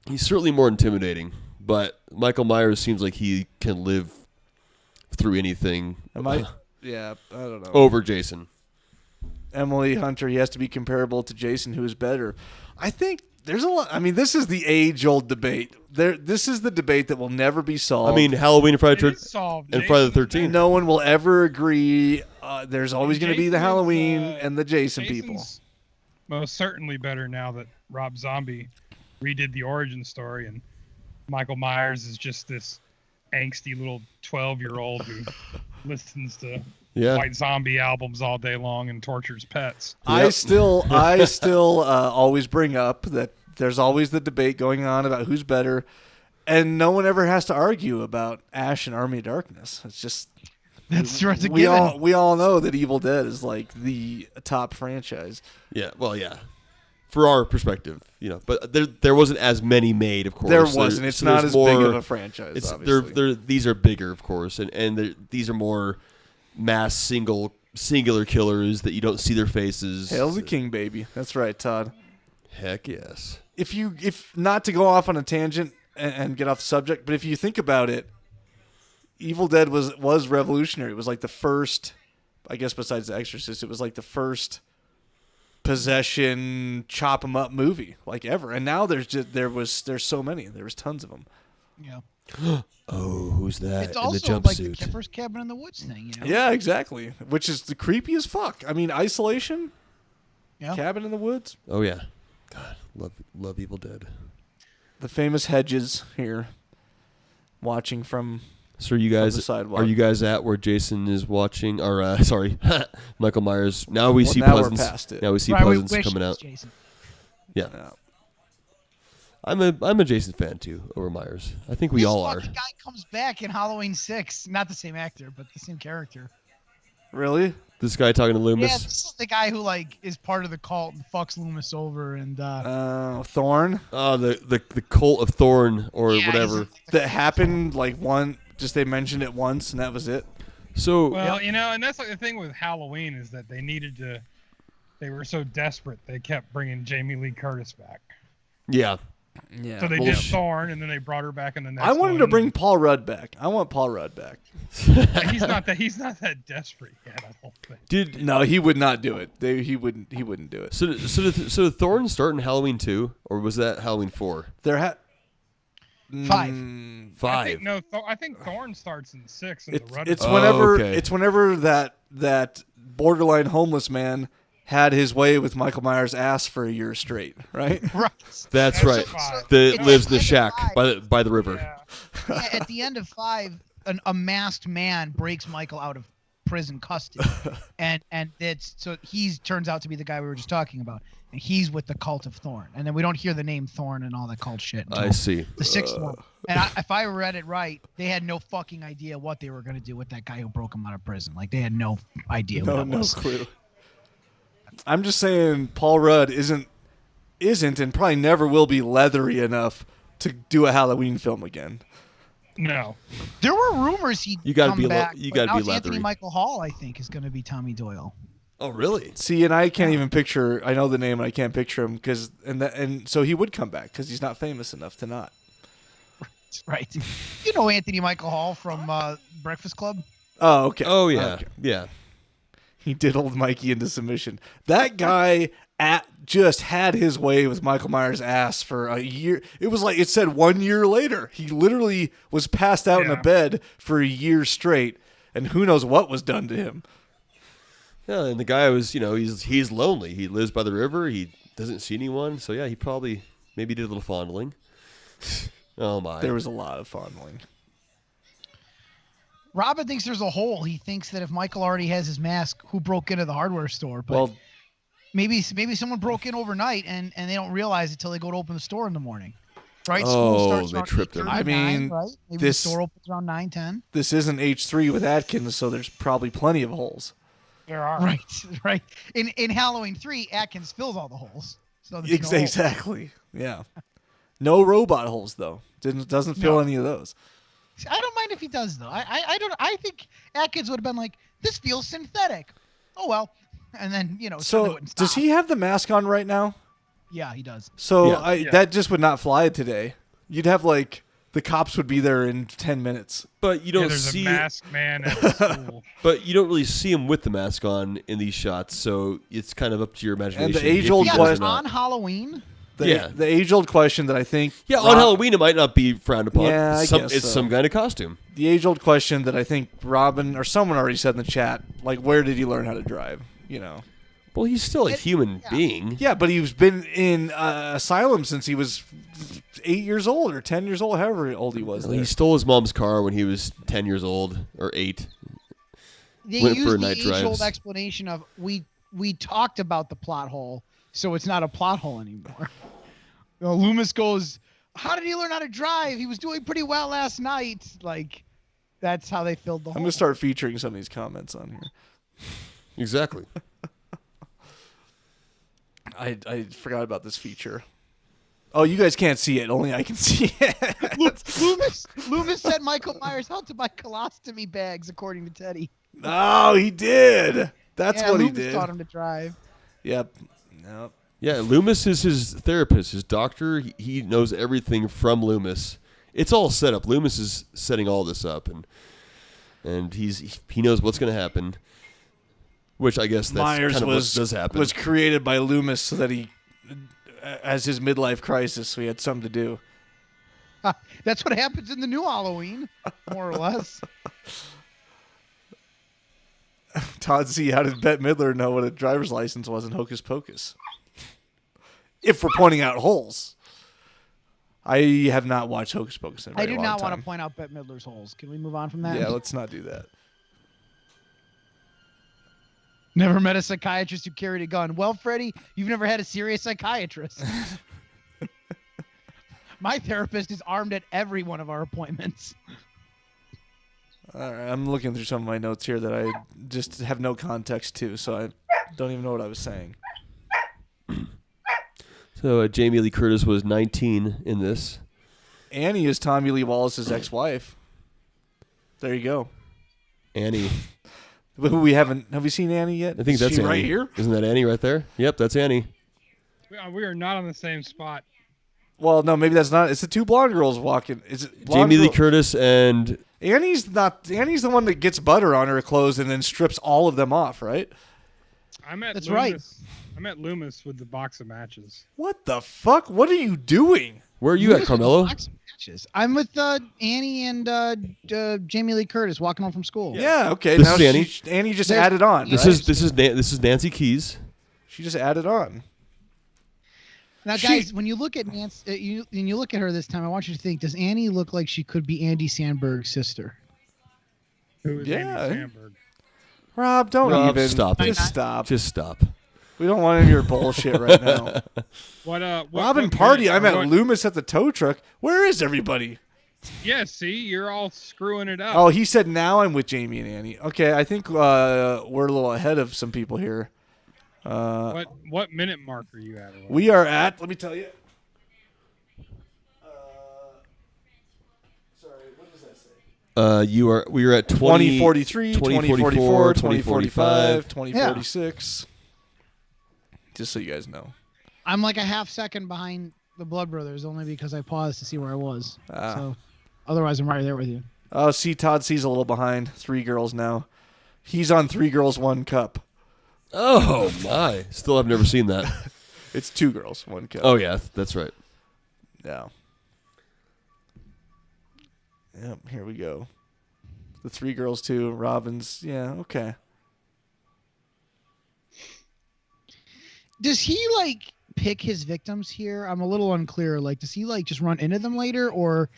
he's certainly more intimidating. But Michael Myers seems like he can live through anything. Yeah, I don't know. Over Jason. Emily Hunter, he has to be comparable to Jason, who is better. I think there's a lot. I mean, this is the age-old debate. This is the debate that will never be solved. I mean, Halloween and Friday It is solved. and Friday the Jason- 13th. no one will ever agree. There's always going to be the Jason is, Halloween and the Jason people. Jason's most certainly better now that Rob Zombie redid the origin story, and Michael Myers is just this angsty little 12-year-old who listens to Yeah. White Zombie albums all day long and tortures pets. I Yep. still always bring up that there's always the debate going on about who's better, and no one ever has to argue about Ash and Army of Darkness. It's just That's right. we all know that Evil Dead is like the top franchise. Yeah. Well, yeah. For our perspective, but there wasn't as many made, of course. There wasn't. It's so not there's as more, big of a franchise. Obviously. These are bigger, of course, and these are more mass singular killers that you don't see their faces. Hail the King, baby. That's right, Todd. Heck yes. If not to go off on a tangent and get off the subject, but if you think about it, Evil Dead was revolutionary. It was like the first, I guess besides The Exorcist, it was like the first possession chop 'em up movie like ever. And now there's so many. There was tons of them. Yeah. Oh, who's that It's in the also like the jumpsuit? first Cabin in the Woods thing, Yeah, exactly. Which is the creepy as fuck. I mean, Isolation, Yeah. Cabin in the Woods, Oh yeah. God, love Evil Dead. the famous hedges here, watching from. So are you the guys sidewalk. at where Jason is watching? Or sorry, Michael Myers. Now we see now we're Pleasance. past it. Now we see Right, we Pleasance wish coming it was out. Jason. Yeah. Yeah. I'm a Jason fan too over Myers. I think we This all are. fucking guy comes back in Halloween 6. Not the same actor, but the same character. Really? This guy talking to Yeah, Loomis. this is the guy who is part of the cult and fucks Loomis over and Thorn. Oh, the cult of Thorn or yeah, whatever. he's That happened like just they mentioned it once and that was it. So Well, and that's like the thing with Halloween is that they were so desperate they kept bringing Jamie Lee Curtis back. yeah, Yeah. So they Well, did Thorn, and then they brought her back in the next I wanted one. to bring Paul Rudd back. I want Paul Rudd back. He's not that desperate yet, I don't think. dude. No, he would not do it. He wouldn't do it. So did Thorn start in Halloween 2, or was that Halloween 4? There 5. 5. I think Thorn starts in 6. And It's Oh, whenever okay. it's whenever that borderline homeless man had his way with Michael Myers' ass for a year straight, right? right. That's That's right. five. That It's lives in the like shack five. by the river. Yeah. Yeah, at the end of 5, a masked man breaks Michael out of prison custody, and it's so he turns out to be the guy we were just talking about, and he's with the cult of Thorn, and then we don't hear the name Thorn and all that cult shit. I until see. The 6th one, and if I read it right, they had no fucking idea what they were gonna do with that guy who broke him out of prison. Like they had no idea what it No was. clue. I'm just saying Paul Rudd isn't and probably never will be leathery enough to do a Halloween film again. No. There were rumors he'd You gotta come be back. you but gotta now be it's Anthony leathery. Michael Hall, I think, is going to be Tommy Doyle. Oh, really? See, and I can't even picture. I know the name, and I can't picture him and so he would come back because he's not famous enough to not. Right. You know Anthony Michael Hall from Breakfast Club? Oh, okay. Oh, yeah. Okay. Yeah. He diddled Mikey into submission. That guy just had his way with Michael Myers' ass for a year. It was like it said 1 year later. He literally was passed out in a bed for a year straight, and who knows what was done to him. Yeah, and the guy was, he's lonely. He lives by the river. He doesn't see anyone. So, yeah, he probably maybe did a little fondling. Oh, my. There was a lot of fondling. Robin thinks there's a hole. He thinks that if Michael already has his mask, who broke into the hardware store? But maybe someone broke in overnight and they don't realize it till they go to open the store in the morning. Right? Oh, they tripped him. I mean, 9, right? Maybe the store opens around 9:10. This isn't H3 with Atkins, so there's probably plenty of holes. There are. Right. In Halloween 3, Atkins fills all the holes. So Exactly. Yeah. No robot holes though. Doesn't fill any of those. I don't mind if he does though. I think Atkins would have been like, this feels synthetic. Oh well. And then, So does he have the mask on right now? Yeah, he does. So that just would not fly today. You'd have the cops would be there in 10 minutes. But you don't there's see a masked man at the school. But you don't really see him with the mask on in these shots, so it's kind of up to your imagination. And the age-old question on Halloween. The age-old question that I think on Halloween it might not be frowned upon. Yeah, I guess it's so. some kind of costume. The age-old question that I think Robin or someone already said in the chat, where did he learn how to drive? Well, he's still a human being. Yeah, but he's been in asylum since he was 8 years old or 10 years old, however old he was. He stole his mom's car when he was 10 years old or 8. They Went used for the night age-old drives. explanation of we talked about the plot hole, so it's not a plot hole anymore. Loomis goes, how did he learn how to drive? He was doing pretty well last night. That's how they filled the hole. I'm going to start featuring some of these comments on here. Exactly. I forgot about this feature. Oh, you guys can't see it. Only I can see it. Loomis sent Michael Myers out to buy colostomy bags, according to Teddy. Oh, he did. That's what Loomis he did. taught him to drive. Yep. Nope. Yeah, Loomis is his therapist, his doctor. He knows everything from Loomis. It's all set up. Loomis is setting all this up, and he knows what's going to happen. Which I guess that's Myers kind of what does happen. Was created by Loomis so that he, as his midlife crisis, so he had something to do. That's what happens in the new Halloween, more or less. Todd C., how did Bette Midler know what a driver's license was in Hocus Pocus? If we're pointing out holes. I have not watched Hocus Pocus in a very long time. I do not want to point out Bette Midler's holes. Can we move on from that? Yeah, let's not do that. Never met a psychiatrist who carried a gun. Well, Freddie, you've never had a serious psychiatrist. My therapist is armed at every one of our appointments. All right, I'm looking through some of my notes here that I just have no context to, so I don't even know what I was saying. So Jamie Lee Curtis was 19 in this. Annie is Tommy Lee Wallace's ex-wife. There you go. Annie. Who we haven't. Have we seen Annie yet? I think that's she Annie. right here. Isn't that Annie right there? Yep, that's Annie. We are not on the same spot. Well, no, maybe that's not. It's the two blonde girls walking. Is it Jamie Lee Curtis and Annie's not. Annie's the one that gets butter on her clothes and then strips all of them off, right? That's right. I met Loomis with the box of matches. What the fuck? What are you doing? Where are you at, Carmelo? I'm with Annie and Jamie Lee Curtis walking home from school. Yeah, okay. This now is Annie. Annie just added on. This right? is Nancy Keys. She just added on. Now, guys, when you look at Nancy, you look at her this time, I want you to think: does Annie look like she could be Andy Samberg's sister? Who is Yeah. Andy Samberg? Rob, don't Rob, even. stop it. Just stop. Just stop. We don't want any of your bullshit right now. Robin Party, I'm at Loomis at the tow truck. Where is everybody? Yeah, see, you're all screwing it up. Oh, he said now I'm with Jamie and Annie. Okay, I think we're a little ahead of some people here. What minute mark are you at? We are at, let me tell you. Sorry, what does that say? We are at 2043, 2044, 2045, 2046. Just so you guys know. I'm like a half second behind the Blood Brothers only because I paused to see where I was. So otherwise, I'm right there with you. Oh, see, Todd C's a little behind. 3 girls now. He's on 3 girls, 1 cup. Oh my! Still, I've never seen that. It's 2 girls, 1 kid. Oh yeah, that's right. Yeah. Yep, here we go. The 3 girls, 2. Robin's, yeah, okay. Does he like pick his victims here? I'm a little unclear. Like, does he like just run into them later, or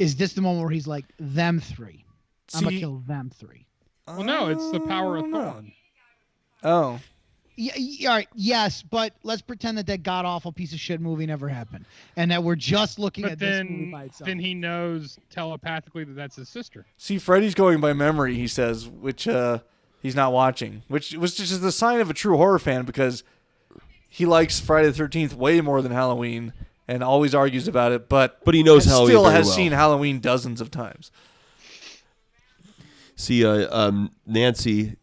is this the moment where he's like, them 3? I'm gonna kill them 3. Well, no, it's the power of Thorn. Oh. Yeah, all right, yes, but let's pretend that god awful piece of shit movie never happened, and that we're just looking But at this movie by itself. then he knows telepathically that that's his sister. See, Freddy's going by memory, he says, which he's not watching, which was just the sign of a true horror fan because he likes Friday the 13th way more than Halloween and always argues about it, but he knows Halloween still very has well. seen Halloween dozens of times. See, Nancy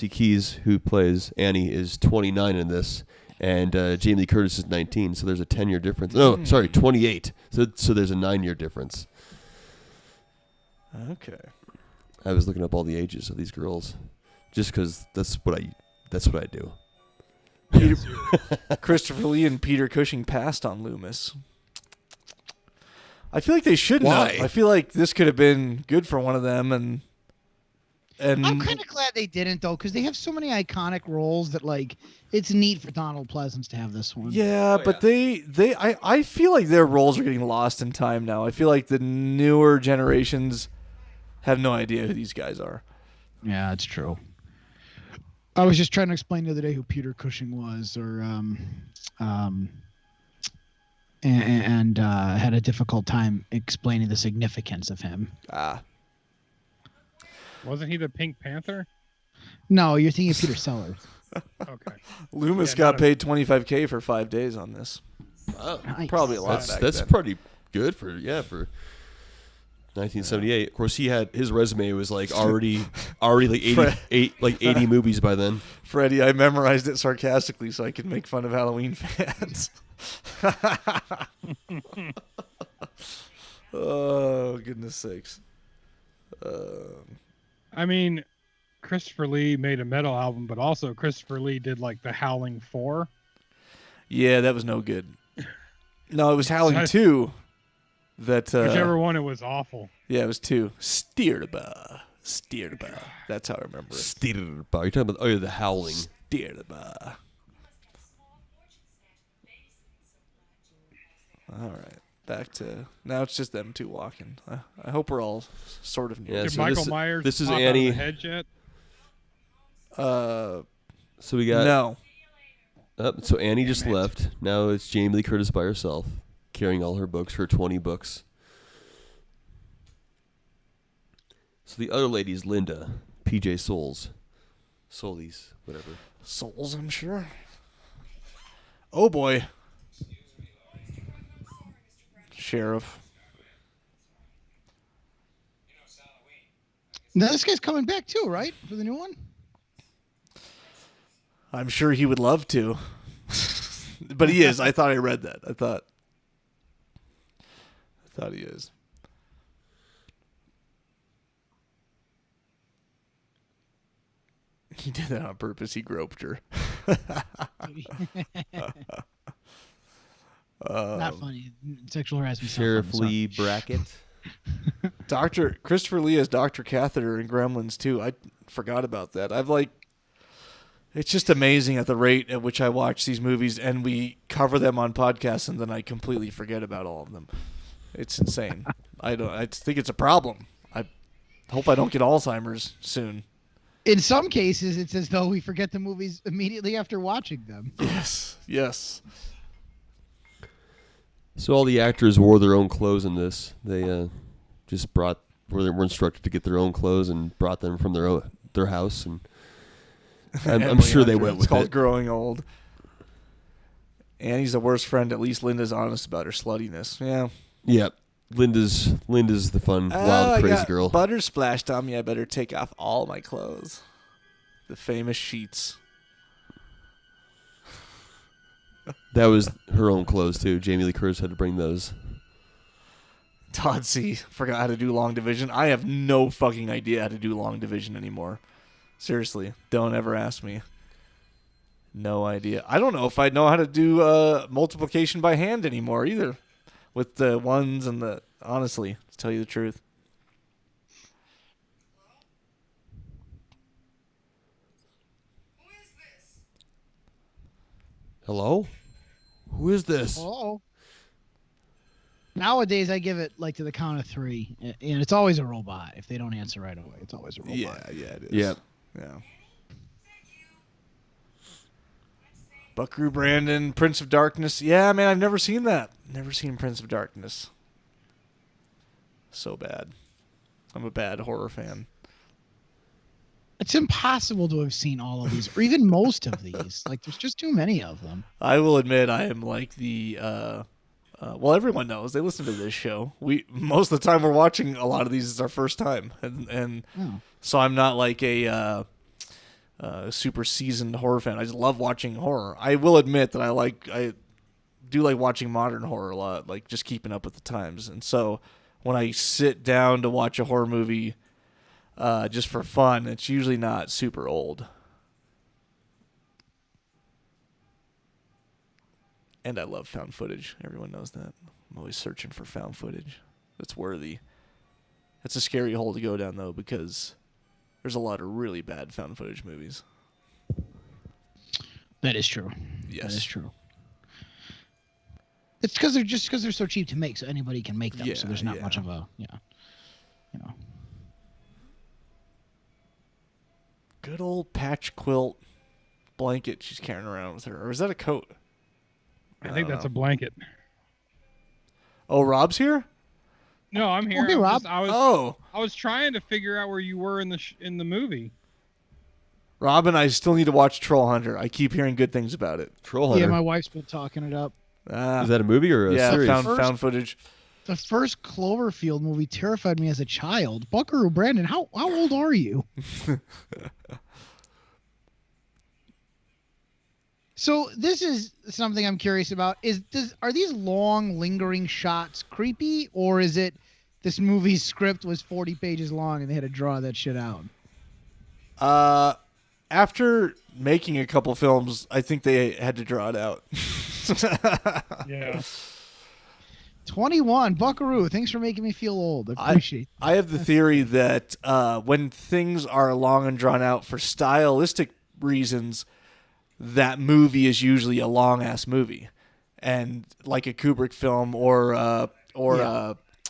Keys, who plays Annie, is 29 in this, and Jamie Lee Curtis is 19. So there's a 10-year difference. No, sorry, 28. So there's a 9-year difference. Okay. I was looking up all the ages of these girls, just because that's what I do. Christopher Lee and Peter Cushing passed on Loomis. I feel like they shouldn't Why? have. I feel like this could have been good for one of them, and I'm kind of glad they didn't though, because they have so many iconic roles that like it's neat for Donald Pleasance to have this one. yeah, but I feel like their roles are getting lost in time now. I feel like the newer generations have no idea who these guys are. Yeah, it's true. I was just trying to explain the other day who Peter Cushing was, or and had a difficult time explaining the significance of him. Wasn't he the Pink Panther? No, you're thinking of Peter Sellers. Okay. Loomis Yeah, got not paid $25K for 5 days on this. Nice. Probably a lot. That's pretty good for 1978. Of course, he had his resume was like already like 80 movies by then. Freddie, I memorized it sarcastically so I could make fun of Halloween fans. Oh, goodness sakes. I mean, Christopher Lee made a metal album, but also Christopher Lee did like the Howling 4. Yeah, that was no good. No, it was Howling 2. That Whichever one, it was awful. Yeah, it was 2. Stirba. That's how I remember it. Stirba. You're talking about the Howling. Stirba. All right, back to now. It's just them 2 walking. I hope we're all sort of new. Yeah, Did so Michael Myers this is pop Annie. out of the head yet? So we got No. So Annie just left. Now it's Jamie Lee Curtis by herself, carrying all her books, her 20 books. So the other lady's Linda, PJ Solis, whatever. Souls, I'm sure. Oh boy. Sheriff. Now this guy's coming back too, right? For the new one? I'm sure he would love to. But he is. I thought I read that. I thought he is. He did that on purpose. He groped her. Not funny. Sexual harassment. Sheriff Lee Brackett. Dr. Christopher Lee as Dr. Catheter in Gremlins too. I forgot about that. It's just amazing at the rate at which I watch these movies and we cover them on podcasts and then I completely forget about all of them. It's insane. I think it's a problem. I hope I don't get Alzheimer's soon. In some cases, it's as though we forget the movies immediately after watching them. Yes. So all the actors wore their own clothes in this. They just were instructed to get their own clothes and brought them from their house, and I'm sure they went with It's called it. Growing Old. Annie's the worst friend. At least Linda's honest about her sluttiness. Yeah. Yeah, Linda's the fun, wild, I crazy got girl. butter splashed on me. I better take off all my clothes. The famous sheets. That was her own clothes too. Jamie Lee Curtis had to bring those. Todd C. forgot how to do long division. I have no fucking idea how to do long division anymore. Seriously, don't ever ask me. No idea. I don't know if I know how to do multiplication by hand anymore either. With the ones and the... Honestly, to tell you the truth. Hello? Who is this? Oh. Nowadays, I give it like to the count of 3, and it's always a robot. If they don't answer right away, it's always a robot. Yeah, it is. Yeah. Yeah. Buckaroo Brandon, Prince of Darkness. Yeah, man, I've never seen that. Never seen Prince of Darkness. So bad. I'm a bad horror fan. It's impossible to have seen all of these, or even most of these. Like, there's just too many of them. I will admit I am like the... well, everyone knows. They listen to this show. Most of the time we're watching a lot of these is our first time. And so I'm not like a super seasoned horror fan. I just love watching horror. I will admit that I do like watching modern horror a lot, like just keeping up with the times. And so when I sit down to watch a horror movie just for fun, it's usually not super old. And I love found footage. Everyone knows that. I'm always searching for found footage that's worthy. That's a scary hole to go down, though, because there's a lot of really bad found footage movies. That is true. Yes. That is true. It's because they're so cheap to make, so anybody can make them. So there's not much of a, you know. Good old patch quilt blanket she's carrying around with her. Or is that a coat? I think that's a blanket. Oh, Rob's here? No, I'm here. Okay, Rob. I was trying to figure out where you were in the movie. Rob and I still need to watch Troll Hunter. I keep hearing good things about it. Troll Hunter. Yeah, my wife's been talking it up. Is that a movie or a series? Found footage. The first Cloverfield movie terrified me as a child. Buckaroo Brandon, how old are you? So this is something I'm curious about. Are these long, lingering shots creepy, or is it this movie's script was 40 pages long and they had to draw that shit out? After making a couple films, I think they had to draw it out. Yeah. 21, Buckaroo. Thanks for making me feel old. I appreciate it. I have the theory that when things are long and drawn out for stylistic reasons, that movie is usually a long ass movie, and like a Kubrick film or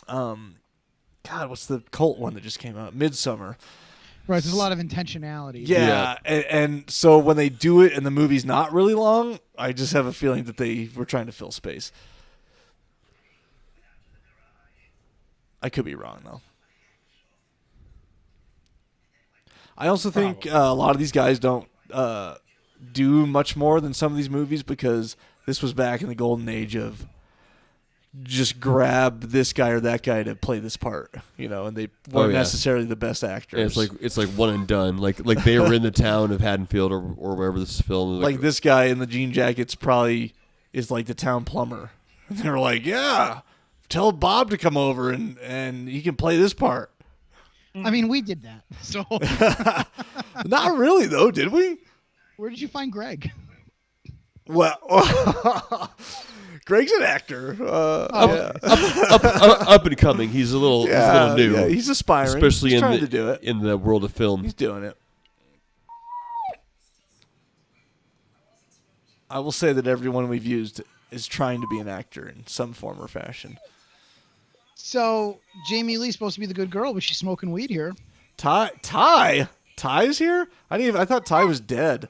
God, what's the cult one that just came out? Midsummer. Right, there's a lot of intentionality. Yeah. And so when they do it and the movie's not really long, I just have a feeling that they were trying to fill space. I could be wrong though. I also think a lot of these guys don't do much more than some of these movies because this was back in the golden age of just grab this guy or that guy to play this part, and they weren't necessarily the best actors. Yeah, it's like one and done. Like they were in the town of Haddonfield or wherever this film. Like this guy in the jean jackets probably is like the town plumber. And they were like, yeah, tell Bob to come over and he can play this part. I mean, we did that. So not really though, did we? Where did you find Greg? Well, Greg's an actor. Up and coming. He's a little new. Yeah, he's aspiring. Especially he's trying to do it. In the world of film. He's doing it. I will say that everyone we've used is trying to be an actor in some form or fashion. So Jamie Lee's supposed to be the good girl, but she's smoking weed here. Ty's here? I thought Ty was dead.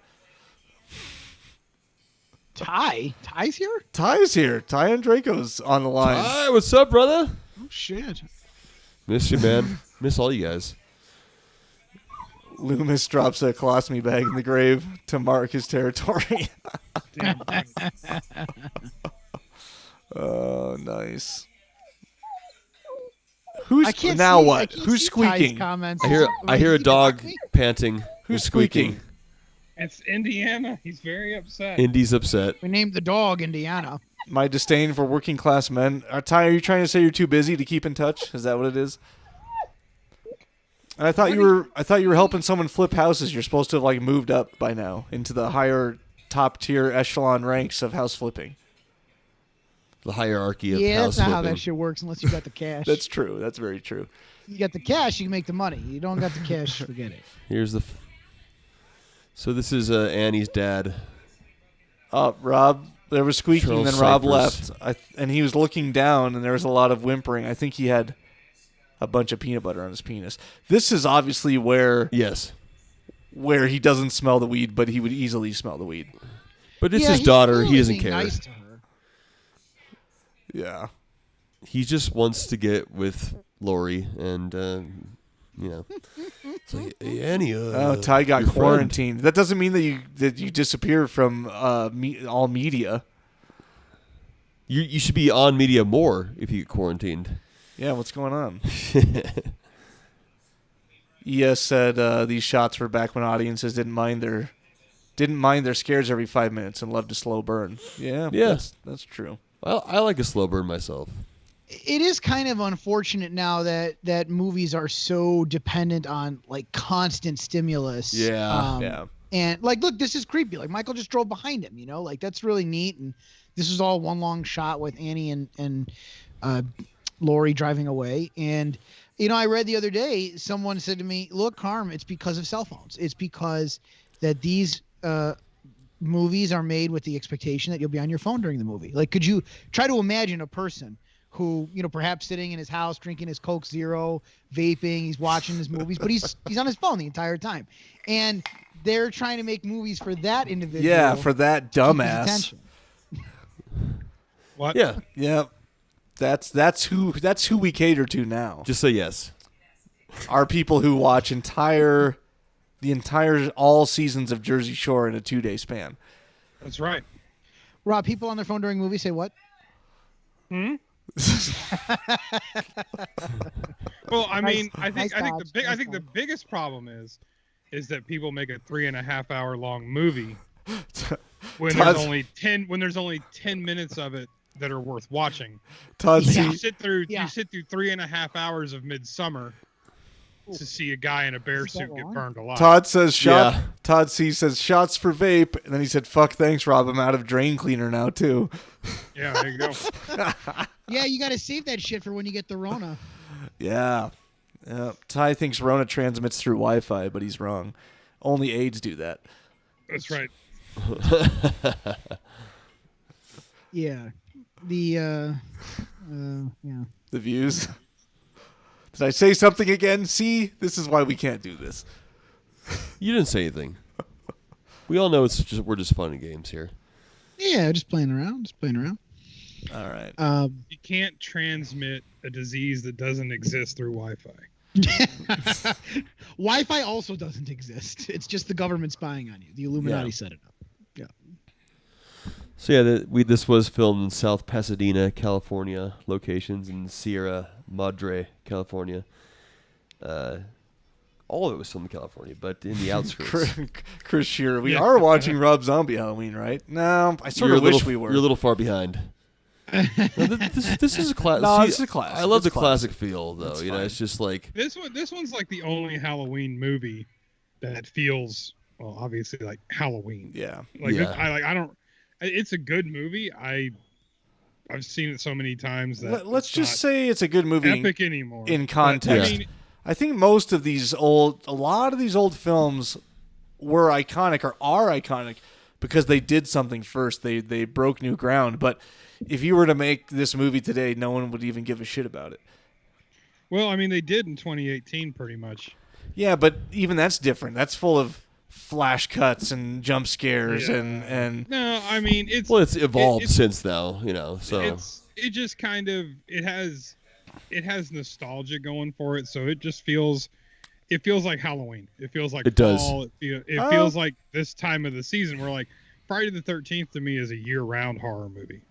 Ty's here? Ty's here. Ty and Draco's on the line. Ty, what's up, brother? Oh shit. Miss you, man. Miss all you guys. Loomis drops a colostomy bag in the grave to mark his territory. Oh, nice. Who's squeaking? I hear a dog panting. Who's squeaking? It's Indiana. He's very upset. Indy's upset. We named the dog Indiana. My disdain for working class men. Ty, are you trying to say you're too busy to keep in touch? Is that what it is? And I thought you were helping someone flip houses. You're supposed to have like moved up by now into the higher top tier echelon ranks of house flipping. The hierarchy of Yeah, house that's not how flipping. that shit works unless you got the cash. That's true. That's very true. You got the cash, you can make the money. You don't got the cash, forget it. Here's the. So this is Annie's dad. Rob, there was squeaking, Charles then Rob Cyphers. left. And he was looking down, and there was a lot of whimpering. I think he had a bunch of peanut butter on his penis. This is obviously where Yes. he doesn't smell the weed, but he would easily smell the weed. But it's Yeah, his he's daughter. He clearly doesn't being care. Nice to her. Yeah. He just wants to get with Lori, and it's like, hey, Annie. Ty got your friend. quarantined. That doesn't mean that you disappear from all media. You should be on media more if you get quarantined. Yeah, what's going on? ES said these shots were back when audiences didn't mind their scares every 5 minutes and loved a slow burn. Yeah. That's true. I like a slow burn myself. It is kind of unfortunate now that movies are so dependent on like constant stimulus. Yeah. And like, look, this is creepy. Like Michael just drove behind him, like that's really neat. And this is all one long shot with Annie and Lori driving away. And, I read the other day, someone said to me, look, Carm, it's because of cell phones. It's because that these movies are made with the expectation that you'll be on your phone during the movie. Like, could you try to imagine a person who, perhaps sitting in his house, drinking his Coke Zero, vaping, he's watching his movies, but he's on his phone the entire time. And they're trying to make movies for that individual. Yeah, for that to keep his dumbass. attention. What? Yeah. Yeah. That's who we cater to now. Just say yes. Are people who watch the entire all seasons of Jersey Shore in a 2-day span. That's right. Rob, people on their phone during movies say what? Well, I mean, I think the biggest problem is that people make a 3.5 hour long movie when there's only 10 minutes of it that are worth watching. Todd, Yeah. You sit through 3.5 hours of Midsummer to see a guy in a bear suit get burned alive. Todd says Yeah. Todd C says shots for vape, and then he said, "Fuck, thanks, Rob. I'm out of drain cleaner now too." Yeah, there you go. Yeah, you got to save that shit for when you get the Rona. Yeah. Ty thinks Rona transmits through Wi-Fi, but he's wrong. Only AIDS do that. That's right. Yeah. The The views. Did I say something again? See, this is why we can't do this. You didn't say anything. We all know we're just fun and games here. Yeah, just playing around. All right. You can't transmit a disease that doesn't exist through Wi-Fi. Wi-Fi also doesn't exist. It's just the government spying on you. The Illuminati set it up. Yeah. So yeah, this was filmed in South Pasadena, California, locations in Sierra Madre, California. All of it was filmed in California, but in the outskirts. Chris Shearer, we are watching Rob Zombie Halloween, right? No, I sort of wish we were. You're a little far behind. No, this is a classic. No, this is a classic. I love It's the classic feel, though. It's You know, fine. it's just like This one's like the only Halloween movie that feels, well, obviously like Halloween. Yeah. Like Yeah. I don't. It's a good movie. I've seen it so many times that Let's it's just not say it's a good movie epic anymore. in But, context. I mean, I think a lot of these old films were iconic or are iconic because they did something first. They broke new ground. But if you were to make this movie today, no one would even give a shit about it. well, I mean, they did in 2018, pretty much. Yeah, but even that's different. That's full of flash cuts and jump scares Yeah. and No, I mean it's evolved it's- since now. You know, so it just kind of it has nostalgia going for it, so it feels like Halloween. It feels like It does. fall. It feels like this time of the season. We're like Friday the 13th to me is a year-round horror movie.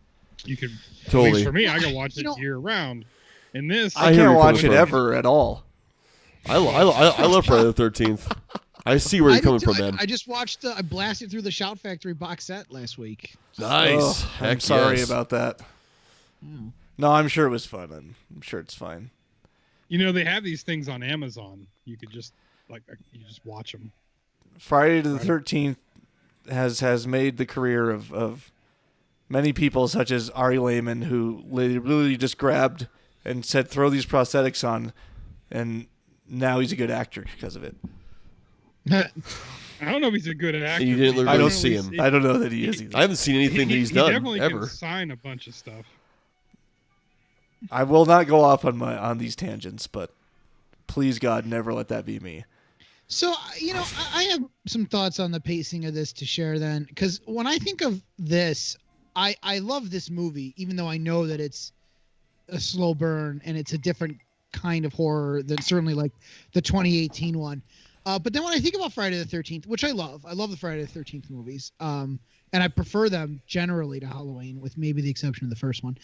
You could at Totally. least for me, I can watch it know- year-round. And this, I hear can't where watch you're it coming from. ever at all. I love Friday the 13th. I see where you're coming from, man. I just watched. I blasted through the Shout Factory box set last week. Nice. Oh, I'm Heck sorry yes. about that. No, I'm sure it was fun. I'm sure it's fine. You know, they have these things on Amazon. You could just you just watch them. Friday the 13th has made the career of many people, such as Ari Lehman, who literally just grabbed and said, "Throw these prosthetics on," and now he's a good actor because of it. I don't know if he's a good actor. You didn't I don't see him. I don't know that he is either. I haven't seen anything that he's he done definitely ever. can sign a bunch of stuff. I will not go off on these tangents, but please God, never let that be me. So, I have some thoughts on the pacing of this to share then, because when I think of this, I love this movie, even though I know that it's a slow burn and it's a different kind of horror than certainly like the 2018 one. But then when I think about Friday the 13th, which I love the Friday the 13th movies, and I prefer them generally to Halloween, with maybe the exception of the first one.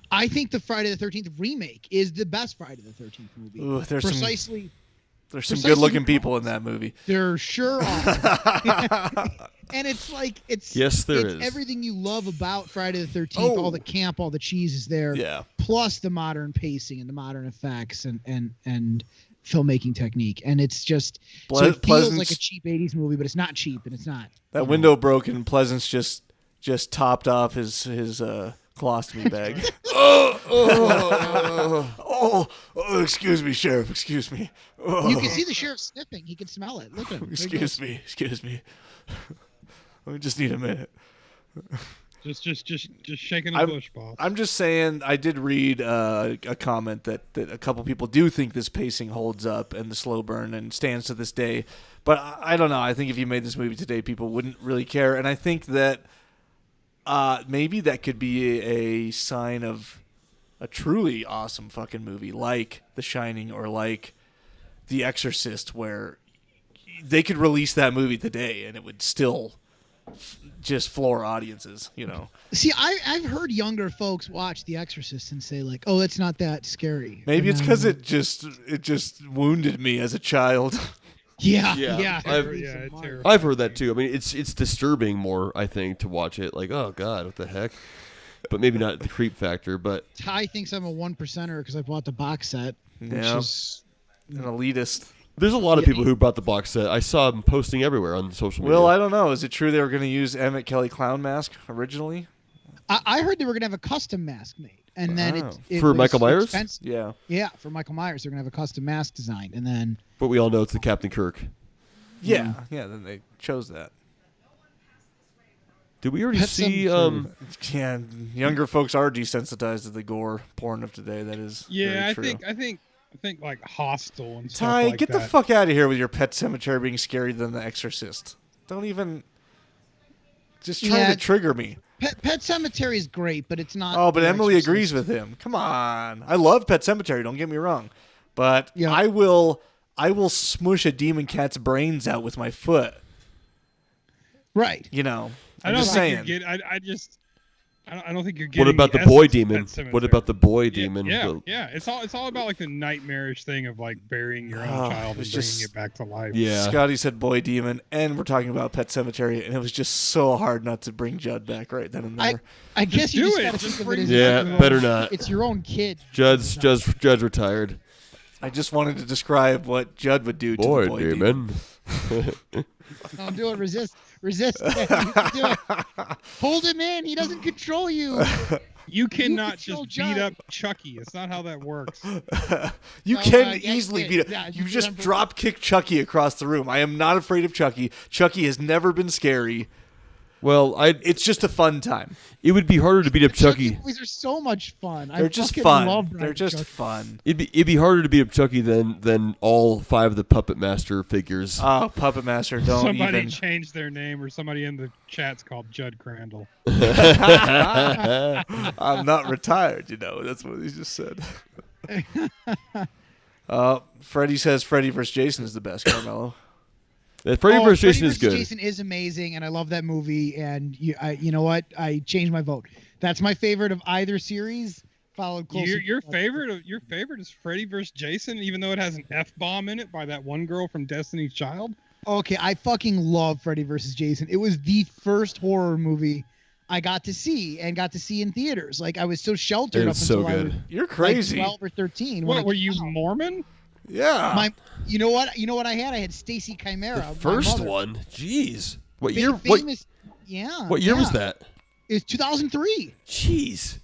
I think the Friday the 13th remake is the best Friday the 13th movie. Ooh, there's some good-looking people in that movie. There sure are. And it's Yes, there is. everything you love about Friday the 13th. All the camp, all the cheese is there. Yeah. Plus the modern pacing and the modern effects and filmmaking technique, and it's just so it feels like a cheap 80s movie, but it's not cheap, and it's not. That window broke and Pleasance just topped off his colostomy bag. Excuse me, Sheriff. Excuse me. Oh. You can see the sheriff sniffing. He can smell it. Look at him. Excuse me. We just need a minute. Just shaking the bush, boss. I'm just saying, I did read a comment that a couple people do think this pacing holds up and the slow burn and stands to this day. But I don't know. I think if you made this movie today, people wouldn't really care. And I think that maybe that could be a sign of a truly awesome fucking movie like The Shining or like The Exorcist, where they could release that movie today and it would still just floor audiences, See, I've heard younger folks watch The Exorcist and say like, "Oh, it's not that scary." Maybe it's because it just wounded me as a child. Yeah. I've heard that too. I mean, it's disturbing more, I think, to watch it. Like, oh God, what the heck? But maybe not the creep factor. But Ty thinks I'm a 1%er because I bought the box set, which is an elitist. There's a lot of people who bought the box set. I saw them posting everywhere on social media. Well, I don't know. Is it true they were going to use Emmett Kelly clown mask originally? I heard they were going to have a custom mask made, and then it for was Michael Myers. Expensive. Yeah, for Michael Myers, they're going to have a custom mask designed, and then. But we all know it's the Captain Kirk. Yeah, then they chose that. Did we already see? Yeah, younger folks are desensitized to the gore porn of today. That is. Yeah, very true. I think like Hostel and stuff Ty, like get that. the fuck out of here with your Pet Sematary being scarier than The Exorcist. Don't even. Just trying to trigger me. Pet Cemetery is great, but it's not. Oh, but Emily agrees with him. Come on, I love Pet Sematary. Don't get me wrong, but I will smush a demon cat's brains out with my foot. Right. I'm just saying. I don't think you're getting. What about the boy demon? What about the boy demon? Yeah. It's all about like the nightmarish thing of like burying your own child and bringing it back to life. Yeah. Scotty said boy demon, and we're talking about Pet Cemetery, and it was just so hard not to bring Judd back right then and there. I guess you do just it. gotta think of it as better not. It's your own kid. Judd's retired. I just wanted to describe what Judd would do to Boy the boy demon. Don't do it. Resist. Do it. Hold him in. He doesn't control you. You cannot just beat up Chucky. It's not how that works. You can easily beat up. Yeah, you just drop kick Chucky across the room. I am not afraid of Chucky. Chucky has never been scary. Well, it's just a fun time. It would be harder to beat up Chucky. Movies are so much fun. They're just fun. They're just fun. It'd be harder to beat up Chucky than all 5 of the Puppet Master figures. Oh, Puppet Master! Don't somebody even. changed their name, or somebody in the chat's called Judd Crandall. I'm not retired. That's what he just said. Freddie says Freddy vs. Jason is the best. Carmelo. Freddy vs. Jason is good. Jason is amazing, and I love that movie. And you know what? I changed my vote. That's my favorite of either series. Followed closely. Your favorite is Freddy vs. Jason, even though it has an F-bomb in it by that one girl from Destiny's Child. Okay, I fucking love Freddy vs. Jason. It was the first horror movie I got to see in theaters. Like I was so sheltered up It's until so I good. was You're crazy. like 12 or 13. What when were it you, came out. Mormon? Yeah. You know what I had? I had Stacy Chimera. The my first mother. one. Jeez. What Fa- year? famous, yeah. What year was yeah. that? It's 2003. Jeez.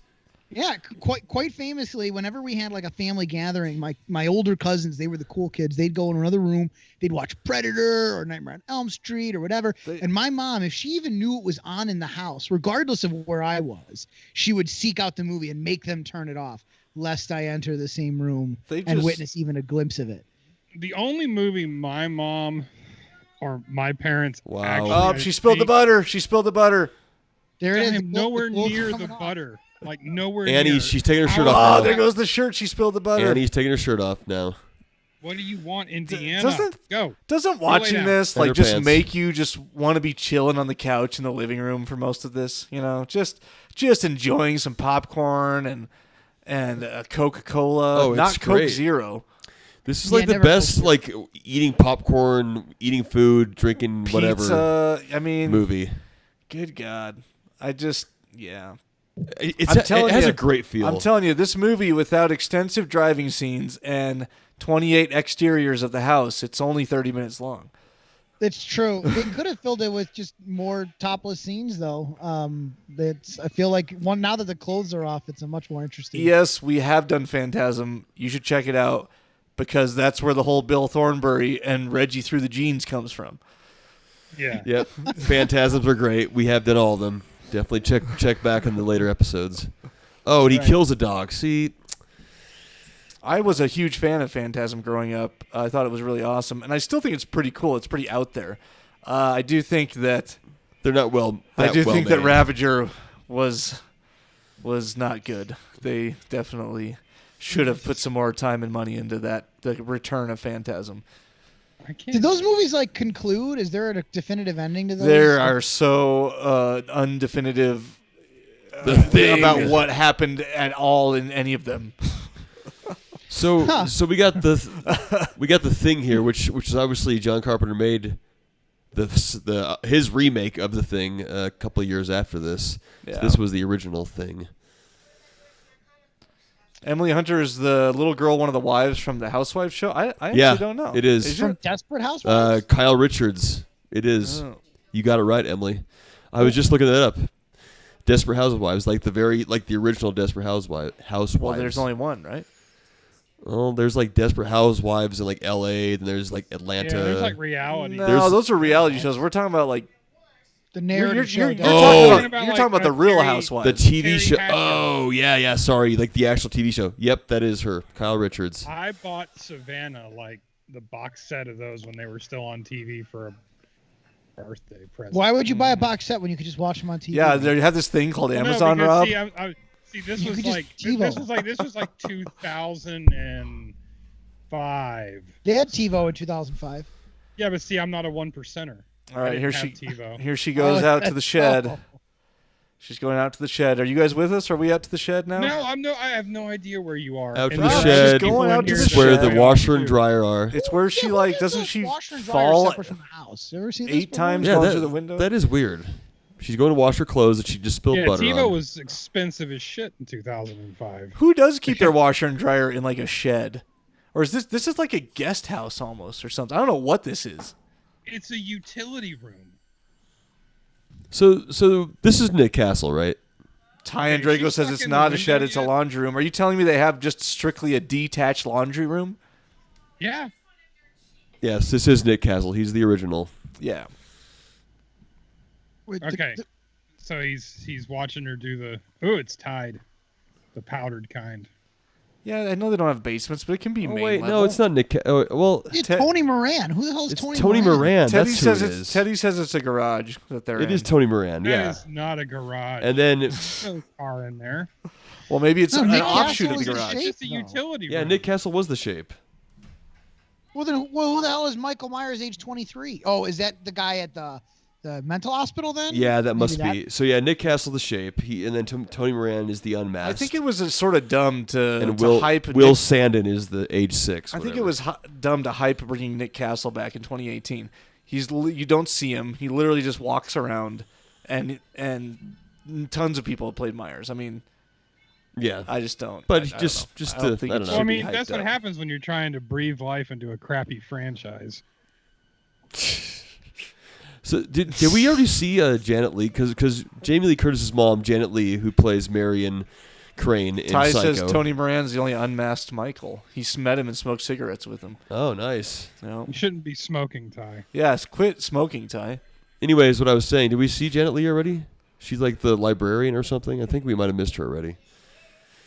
Yeah, quite famously, whenever we had like a family gathering, my older cousins, they were the cool kids. They'd go in another room, they'd watch Predator or Nightmare on Elm Street or whatever. And my mom, if she even knew it was on in the house, regardless of where I was, she would seek out the movie and make them turn it off, lest I enter the same room and witness even a glimpse of it. The only movie my mom or my parents actually Oh, she spilled the butter. She spilled the butter. There it is. I'm nowhere The near the coming off. butter. Like nowhere Annie, near. she's taking her shirt Oh, off now. there goes the shirt. She spilled the butter. Annie's taking her shirt off now. What do you want, Indiana? Doesn't Go. watching down. this like her just pants. make you just want to be chilling on the couch in the living room for most of this? You know, just enjoying some popcorn and Coca-Cola. Oh, it's not Coke great. Zero. This is Yeah, like the never best, posted. like eating popcorn, eating food, drinking whatever Pizza. I mean, movie. good God. Yeah. It I'm telling has you, a great feel. I'm telling you, this movie without extensive driving scenes and 28 exteriors of the house, it's only 30 minutes long. It's true. They could have filled it with just more topless scenes, though. I feel like now that the clothes are off, it's a much more interesting. Yes, we have done Phantasm. You should check it out because that's where the whole Bill Thornbury and Reggie through the jeans comes from. Yeah. Yep. Phantasms are great. We have done all of them. Definitely check back in the later episodes. Oh, and he kills a dog. See, I was a huge fan of Phantasm growing up. I thought it was really awesome, and I still think it's pretty cool. It's pretty out there. I do think that they're not well. that Ravager was not good. They definitely should have put some more time and money into that. The return of Phantasm. I can't. Did those movies like conclude? Is there a definitive ending to those? There are so undefinitive about what happened at all in any of them. So we got the Thing here, which is obviously John Carpenter made his remake of The Thing a couple of years after this. Yeah. So this was the original Thing. Emily Hunter is the little girl, one of the wives from the Housewives show. I actually don't know. It is. From Desperate Housewives? Kyle Richards. It is. Oh. You got it right, Emily. I was just looking that up. Desperate Housewives, like the original Desperate Housewives. Well, there's only one, right? Oh, there's like Desperate Housewives in like L.A. Then there's like Atlanta. Yeah, there's like reality. No, those are reality shows. We're talking about like The narrative show. you're talking about, talking about the Real Housewives. the TV Terry show. Hatcher. Oh, yeah. Sorry, like the actual TV show. Yep, that is her, Kyle Richards. I bought Savannah like the box set of those when they were still on TV for a birthday present. Why would you buy a box set when you could just watch them on TV? Yeah, they have this thing called Well, no, Amazon, because, Rob. See, this You was could just like TiVo. this was like 2005. They had TiVo in 2005. Yeah, but see, I'm not a one percenter. All right, here TiVo. she goes out to the that's shed. so- She's going out to the shed. Are you guys with us? Are we out to the shed now? No, I have no idea where you are. Out to And the there are shed. people Going in out to here the that Where are shed. the going washer too. and dryer are. It's where she Yeah, like why doesn't is she the washer and dryer fall separate from the house? You ever seen this 8 before? times Yeah, going through the window? that is weird. She's going to wash her clothes that she just spilled Yeah, butter TiVo on. was expensive as shit in 2005. Who does keep their washer and dryer in like a shed? Or is this is like a guest house almost or something? I don't know what this is. It's a utility room. So this is Nick Castle, right? Ty Okay, Andrego she's says stuck it's in the not a shed, window it's a yet? laundry room. Are you telling me they have just strictly a detached laundry room? Yeah. Yes, this is Nick Castle. He's the original. Yeah. Wait, Okay. So he's watching her do the. Oh, it's tied. The powdered kind. Yeah, I know they don't have basements, but it can be Oh main wait, level. no, it's not Nick. Well, It's Te- Tony Moran. Who the hell is it's Tony Tony Moran. Teddy That's says who it it's is. Teddy says it's a garage that they're It in. is Tony Moran. That Yeah, is not a garage. and then There's no car in there. Well, maybe it's No, an Nick offshoot Castle of the is a garage. shape. It's just a No. utility yeah, room. Nick Castle was the shape. Well, then who the hell is Michael Myers, age 23? Oh, is that the guy at the mental hospital then? Yeah, that must Maybe be. So yeah, Nick Castle the shape. And then Tony Moran is the unmasked. I think it was sort of dumb to and to Will hype Will Sandin is the age 6. I think it whatever. was dumb to hype bringing Nick Castle back in 2018. You don't see him. He literally just walks around and tons of people have played Myers. I mean, Yeah. I just don't. But I don't just know. to- I don't think I it don't should know. Well, I be mean, that's hyped what up. happens when you're trying to breathe life into a crappy franchise. So did we already see Janet Leigh? Because Jamie Lee Curtis's mom, Janet Leigh, who plays Marion Crane in Ty Psycho. says Tony Moran's the only unmasked Michael. He met him and smoked cigarettes with him. Oh, nice. You know? You shouldn't be smoking, Ty. Yes, quit smoking, Ty. Anyways, what I was saying, did we see Janet Leigh already? She's like the librarian or something. I think we might have missed her already.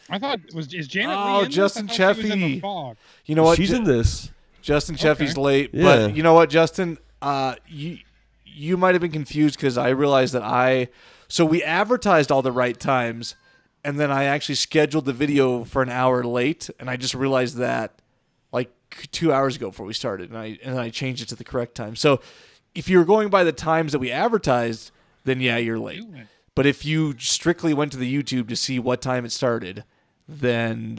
I thought is Janet Oh, Leigh in Justin this? I thought she was in the Cheffy. fog. You know what? She's in this. Justin Okay. Cheffy's late, Yeah. but you know what, Justin? You might have been confused because I realized that so we advertised all the right times, and then I actually scheduled the video for an hour late, and I just realized that like 2 hours ago before we started, and I changed it to the correct time. So if you're going by the times that we advertised, then yeah, you're late. But if you strictly went to the YouTube to see what time it started, then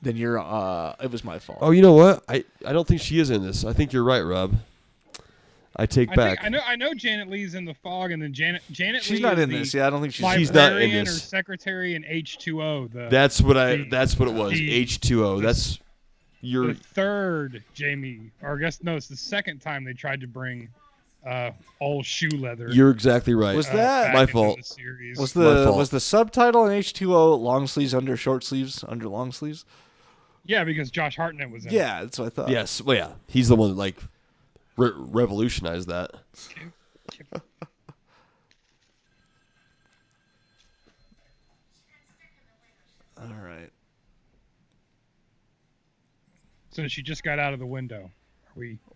you're it was my fault. Oh, you know what? I don't think she is in this. I think you're right, Rob. I take back. I know Janet Leigh's in the fog, and then Janet She's Leigh not is in the this. Yeah, I don't think she's She's not in librarian this. or secretary in H2O. That's what it was. the- H2O. That's your. The third Jamie, or I guess no, it's the second time they tried to bring old shoe leather. You're exactly right. Was that- back my into fault? the series. Was My the fault. was the subtitle in H2O long sleeves under short sleeves under long sleeves? Yeah, because Josh Hartnett was in it. Yeah, that's what I thought. Yes. Well, yeah. He's the one that like revolutionized that. All right. So she just got out of the window.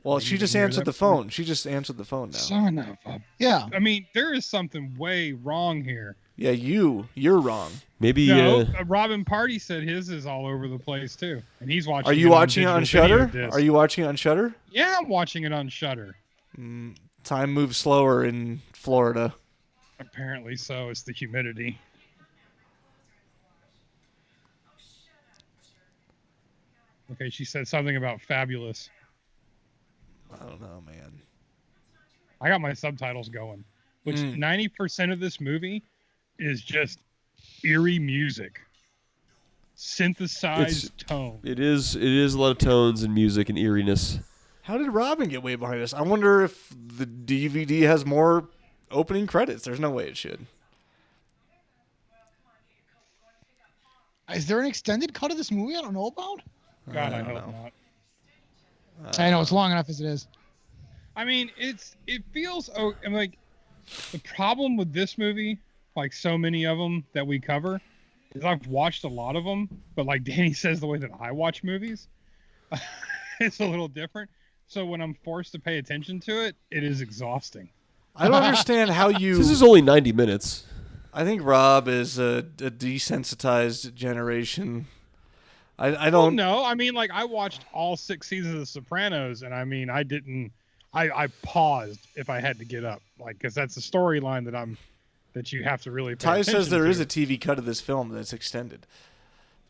Well, Are she you just near answered that the phone. She just answered the phone now. Son of a... Yeah. I mean, there is something way wrong here. Yeah, you're wrong. Maybe. No, Robin Party said his is all over the place too, and he's watching. Are you watching it on digital video Shudder? disc. Are you watching it on Shudder? Yeah, I'm watching it on Shudder. Time moves slower in Florida. Apparently so. It's the humidity. Okay, she said something about fabulous. I don't know, man. I got my subtitles going, which 90% of this movie is just eerie music, synthesized tone. It is a lot of tones and music and eeriness. How did Robin get way behind us? I wonder if the DVD has more opening credits. There's no way it should. Is there an extended cut of this movie I don't know about? God, I don't hope know. not. I know it's long enough as it is. I mean, it feels. Oh, I'm like, the problem with this movie, like so many of them that we cover, is I've watched a lot of them, but like Danny says, the way that I watch movies, it's a little different. So when I'm forced to pay attention to it, it is exhausting. I don't understand how you. This is only 90 minutes. I think Rob is a desensitized generation. I don't know. I mean, like I watched all 6 seasons of The Sopranos, and I mean, I didn't. I paused if I had to get up, like, because that's the storyline that you have to really pay Ty attention says there to. is a TV cut of this film that's extended.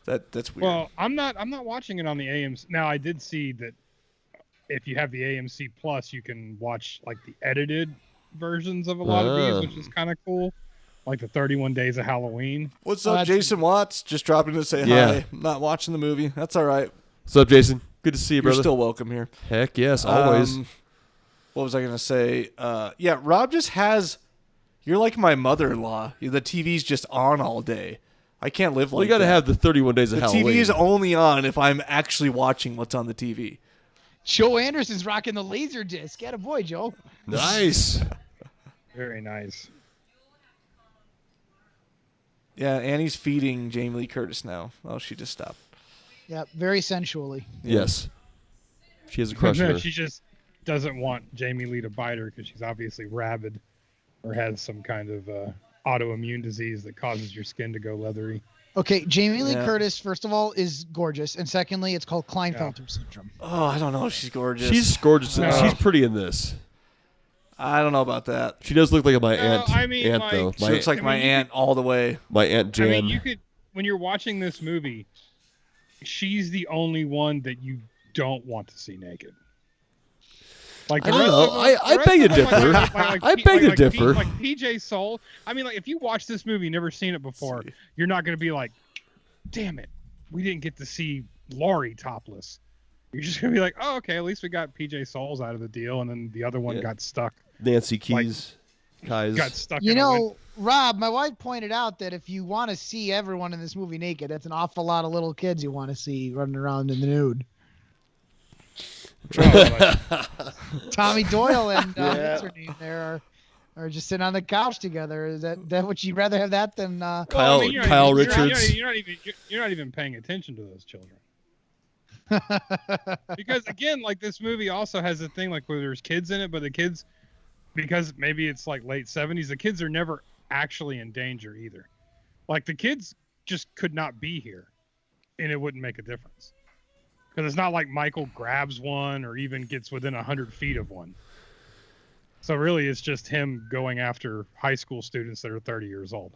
That's weird. Well, I'm not watching it on the AMC. Now, I did see that if you have the AMC Plus, you can watch like the edited versions of a lot of these, which is kind of cool. Like the 31 Days of Halloween. What's up, Jason Watts? Just dropping to say Yeah. hi. I'm not watching the movie. That's all right. What's up, Jason? Good to see you, You're brother. still welcome here. Heck yes, always. What was I going to say? Yeah, Rob just has... You're like my mother-in-law. The TV's just on all day. I can't live Well, like you got to that. have the 31 Days of The Halloween. TV is only on if I'm actually watching what's on the TV. Joe Anderson's rocking the laser disc. Get a boy, Joe. Nice. Very nice. Yeah, Annie's feeding Jamie Lee Curtis now. Oh, she just stopped. Yeah, very sensually. Yes. She has a crush on No, her. she just doesn't want Jamie Lee to bite her because she's obviously rabid or has some kind of autoimmune disease that causes your skin to go leathery. Okay, Jamie Lee Yeah. Curtis, first of all, is gorgeous, and secondly, it's called Klinefelter syndrome. Oh, I don't know if she's gorgeous. She's gorgeous. No. She's pretty in this. I don't know about that. She does look like my No, aunt. I mean, aunt like- though. She My, looks like I my mean, you aunt all the way. my aunt Jan. I mean, you could, when you're watching this movie, she's the only one that you don't want to see naked. Like I the don't rest know. of them- I the beg to rest of them, differ. I beg to differ. Like PJ Soul. I mean, like if you watch this movie, never seen it before, you're not gonna be like, damn it, we didn't get to see Laurie topless. You're just gonna be like, oh, okay, at least we got PJ Souls out of the deal, and then the other one got stuck. Nancy Keys. Got stuck. You know, Rob, my wife pointed out that if you want to see everyone in this movie naked, that's an awful lot of little kids you want to see running around in the nude. Tommy Doyle and what's her name there are just sitting on the couch together. Is that would you rather have that than Kyle Richards? You're not even paying attention to those children. Because again, like this movie also has a thing like where there's kids in it, but the kids, because maybe it's like late 70s, the kids are never actually in danger either. Like the kids just could not be here and it wouldn't make a difference. Because it's not like Michael grabs one or even gets within 100 feet of one. So really it's just him going after high school students that are 30 years old.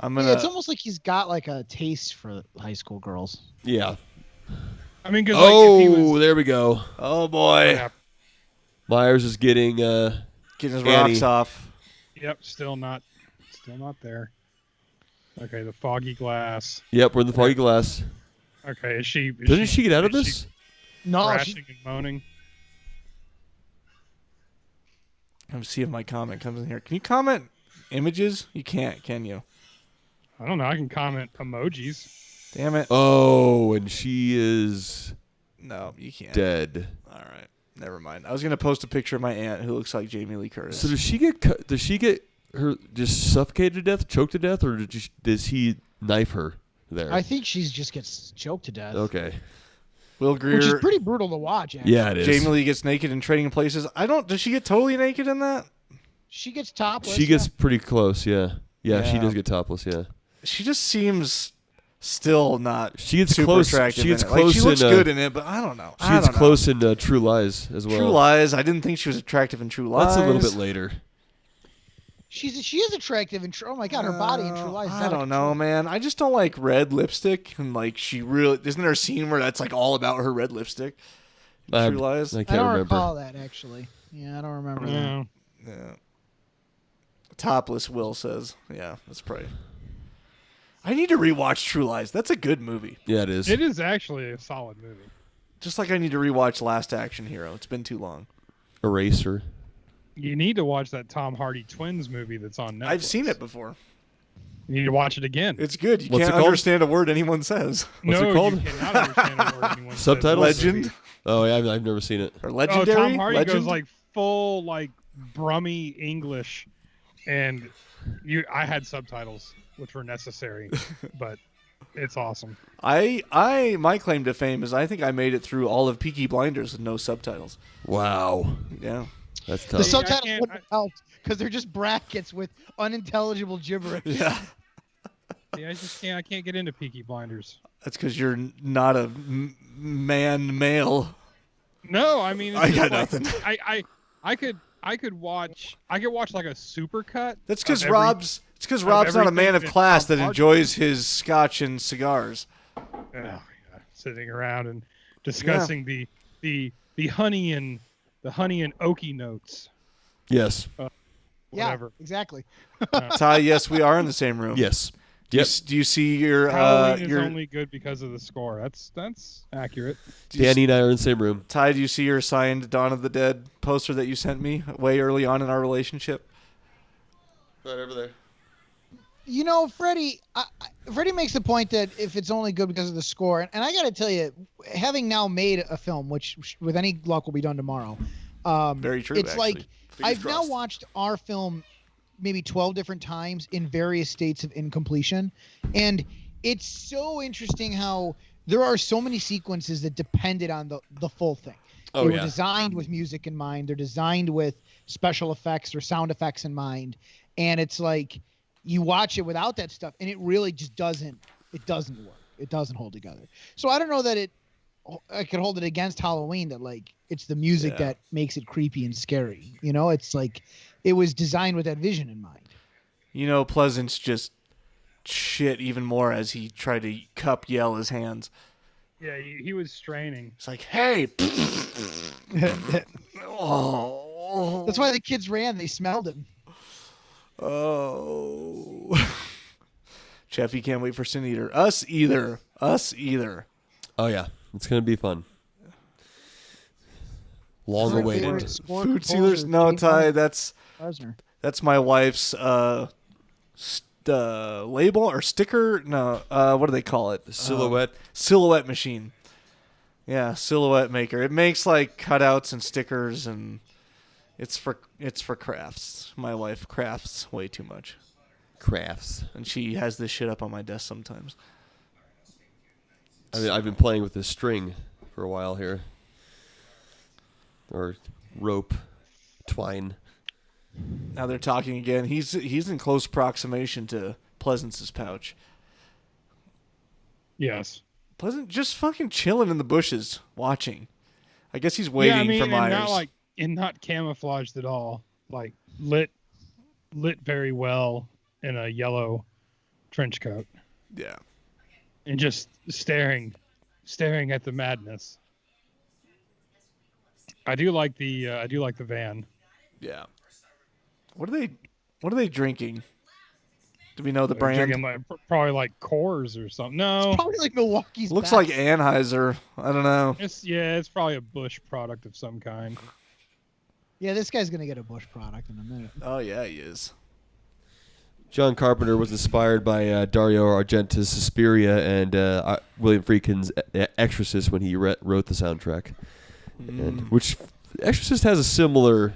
It's almost like he's got like a taste for high school girls. Yeah. I mean, because there we go. Oh boy, Myers is getting his rocks off. Yep, still not there. Okay, the foggy glass. Yep, we're in the foggy glass. Okay, Doesn't she get out of this? No, crashing and moaning. Let me see if my comment comes in here. Can you comment images? You can't, can you? I don't know. I can comment emojis. Damn it. Oh, and she is No, you can't. dead. All right. Never mind. I was going to post a picture of my aunt who looks like Jamie Lee Curtis. So does she get her just suffocated to death, choked to death, or does he knife her there? I think she just gets choked to death. Okay. Will Greer. Which is pretty brutal to watch, actually. Yeah, it is. Jamie Lee gets naked in Trading Places. Does she get totally naked in that? She gets topless. She gets pretty close, yeah. Yeah, she Yeah. does get topless, yeah. She just seems still not She gets super close. attractive She gets in it. Like, close she looks in, good in it, but I don't know. She gets close in True Lies as well. True Lies. I didn't think she was attractive in True Lies. That's a little bit later. She is attractive in oh my god, her body in True Lies. I don't know, man. I just don't like red lipstick, and like she really isn't there a scene where that's like all about her red lipstick? In True Lies. I I can't don't remember. recall that actually. Yeah, I don't remember that. Yeah. Topless Will says, yeah, that's probably. I need to rewatch True Lies. That's a good movie. Yeah, it is. It is actually a solid movie. Just like I need to rewatch Last Action Hero. It's been too long. Eraser. You need to watch that Tom Hardy Twins movie that's on Netflix. I've seen it before. You need to watch it again. It's good. You What's can't it called? understand a word anyone says. What's no, it called? you cannot understand a word anyone says. Subtitles? Legend Oh, yeah, I've never seen it. or Oh, legendary. Tom Hardy Legend? goes like full like brummy English, and I had subtitles which were necessary, but it's awesome. My claim to fame is I think I made it through all of Peaky Blinders with no subtitles. Wow. Yeah. That's The tough. subtitles can't- wouldn't have helped because they're just brackets with unintelligible gibberish. Yeah. Yeah, I can't get into Peaky Blinders. That's because you're not a male. No, I mean, it's I just got like, nothing. I could watch like a supercut. That's because of every- Rob's not a man of everything class that that Tom enjoys his scotch and cigars. yeah, sitting around and discussing the honey and oaky notes. Yes. Yeah, Whatever. exactly. Ty, yes, we are in the same room. Yes. Do you, Yep. do you see your Halloween is your only good because of the score. That's accurate. Danny and I are in the same room. Ty? Do you see your signed Dawn of the Dead poster that you sent me way early on in our relationship? Right over there. You know, Freddie makes the point that if it's only good because of the score, and I got to tell you, having now made a film, which with any luck will be done tomorrow, Very true. it's actually. like Fingers I've now crossed. watched our film maybe 12 different times in various states of incompletion, and it's so interesting how there are so many sequences that depended on the full thing. Oh, they were yeah. designed with music in mind. They're designed with special effects or sound effects in mind, and it's like you watch it without that stuff, and it really just doesn't work. It doesn't hold together. So I don't know that I could hold it against Halloween that like it's the music that makes it creepy and scary. You know, it's like it was designed with that vision in mind. You know, Pleasance just shit even more as he tried to cup yell his hands. Yeah, he was straining. It's like, hey, Oh. That's why the kids ran. They smelled him. Oh. Cheffy can't wait for Sin Eater. Us either. Oh yeah, it's gonna be fun. Long awaited. Food Sealers? No, Ty, that's my wife's label or sticker. No, what do they call it? Silhouette machine. Yeah, silhouette maker. It makes like cutouts and stickers, and it's for crafts. My wife crafts way too much. And she has this shit up on my desk sometimes. I mean, I've been playing with this string for a while here. Or rope, twine. Now they're talking again. He's in close approximation to Pleasance's pouch. Yes. Pleasant just fucking chilling in the bushes, watching. I guess he's waiting for Myers. And not camouflaged at all. Like lit very well in a yellow trench coat. Yeah. And just staring at the madness. I do like the van. Yeah. What are they drinking? Do we know the They're brand? drinking probably like Coors or something. No. It's probably like Milwaukee's. Looks like Anheuser. I don't know. It's probably a Busch product of some kind. Yeah, this guy's gonna get a Busch product in a minute. Oh yeah, he is. John Carpenter was inspired by Dario Argento's Suspiria and William Friedkin's Exorcist when he wrote the soundtrack. And which Exorcist has a similar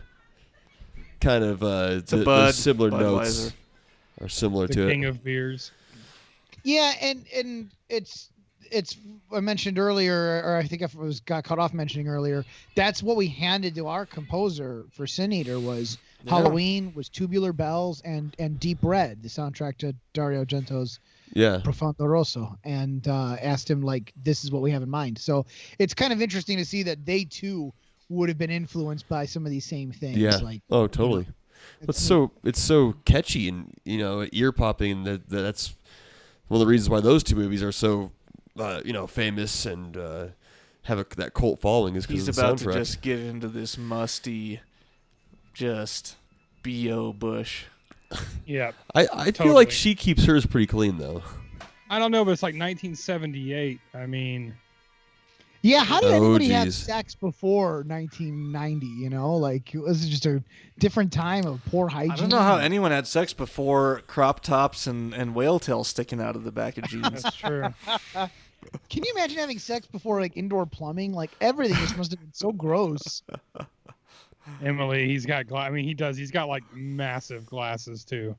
kind of similar notes are similar to the king of beers. Yeah, and it's I mentioned earlier, or I think I got cut off mentioning earlier. That's what we handed to our composer for Sin Eater was Halloween, was Tubular Bells, and Deep Red, the soundtrack to Dario Argento's Profondo Rosso, and asked him like, this is what we have in mind. So it's kind of interesting to see that they too would have been influenced by some of these same things. Yeah. Like, oh, totally. It's so catchy and ear popping. That's one of the reasons why those two movies are so famous and have that cult following is because of the soundtrack. He's about to just get into this musty, just B.O. Bush. Yeah. I feel like she keeps hers pretty clean though. I don't know, but it's like 1978. I mean. Yeah, how did anybody have sex before 1990? Like it was just a different time of poor hygiene. I don't know how anyone had sex before crop tops and whale tails sticking out of the back of jeans. That's true. Can you imagine having sex before like indoor plumbing? Like everything just must have been so gross. Emily, he's got he does. He's got like massive glasses too.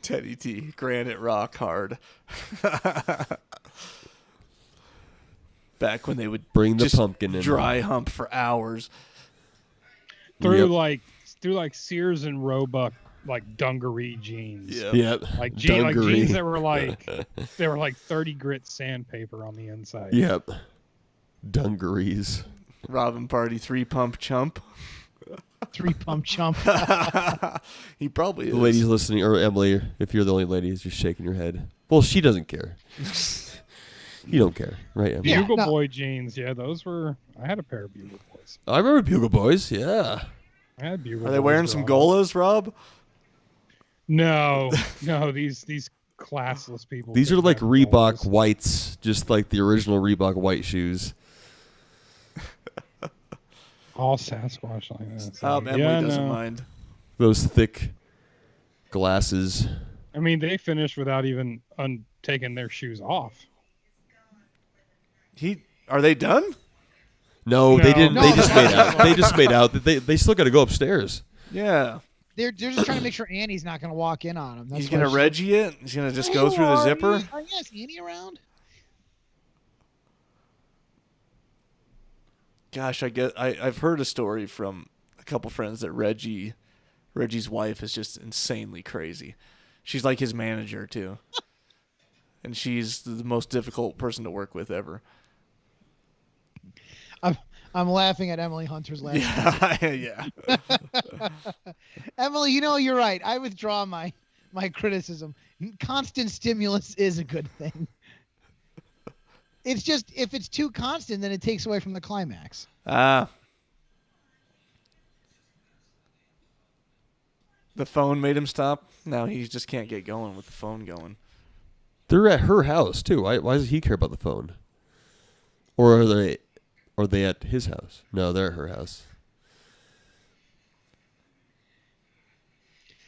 Teddy T, granite rock hard. Back when they would bring the pumpkin in, dry hump for hours through like Sears and Roebuck like dungaree jeans. Yep. Like jeans that were like 30 grit sandpaper on the inside. Yep. Dungarees. Robin Party 3-pump chump. 3-pump chump. He probably is. The ladies listening, or Emily, if you're the only lady, is just shaking your head. Well, she doesn't care. You don't care, right, Emily? Bugle Boy jeans, those were. I had a pair of Bugle Boys. I remember Bugle Boys, yeah. I had Bugle Boys. Are they wearing some Golas, Rob? No, these classless people. These are like Reebok whites, just like the original Reebok white shoes. All Sasquatch like that. So. Emily doesn't mind. Those thick glasses. I mean, they finished without even taking their shoes off. Are they done? No, they didn't. They just made out. They just made out that they still got to go upstairs. Yeah. They're just trying to make sure Annie's not going to walk in on him. He's going to Reggie it? He's going to just go through the zipper? Is Annie around? Gosh, I've heard a story from a couple friends that Reggie's wife is just insanely crazy. She's like his manager too. And she's the most difficult person to work with ever. I'm laughing at Emily Hunter's laugh. Yeah. Emily, you're right. I withdraw my criticism. Constant stimulus is a good thing. It's just if it's too constant, then it takes away from the climax. The phone made him stop. Now he just can't get going with the phone going. They're at her house too. Why does he care about the phone? Or are they at his house? No, they're at her house.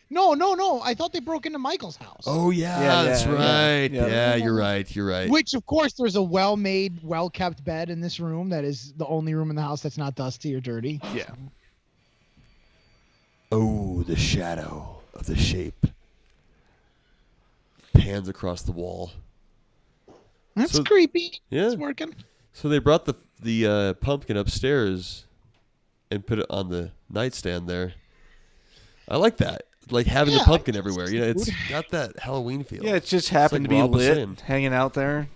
No. I thought they broke into Michael's house. Oh yeah, that's right. Yeah, you're right. Which, of course, there's a well-made, well-kept bed in this room that is the only room in the house that's not dusty or dirty. Yeah. Oh, the shadow of the shape pans across the wall. That's creepy. Yeah. It's working. So they brought the pumpkin upstairs and put it on the nightstand there. I like that. Like having the pumpkin everywhere. You know, it's got that Halloween feel. Yeah, it just happened like to be Rob was lit, saying. hanging out there.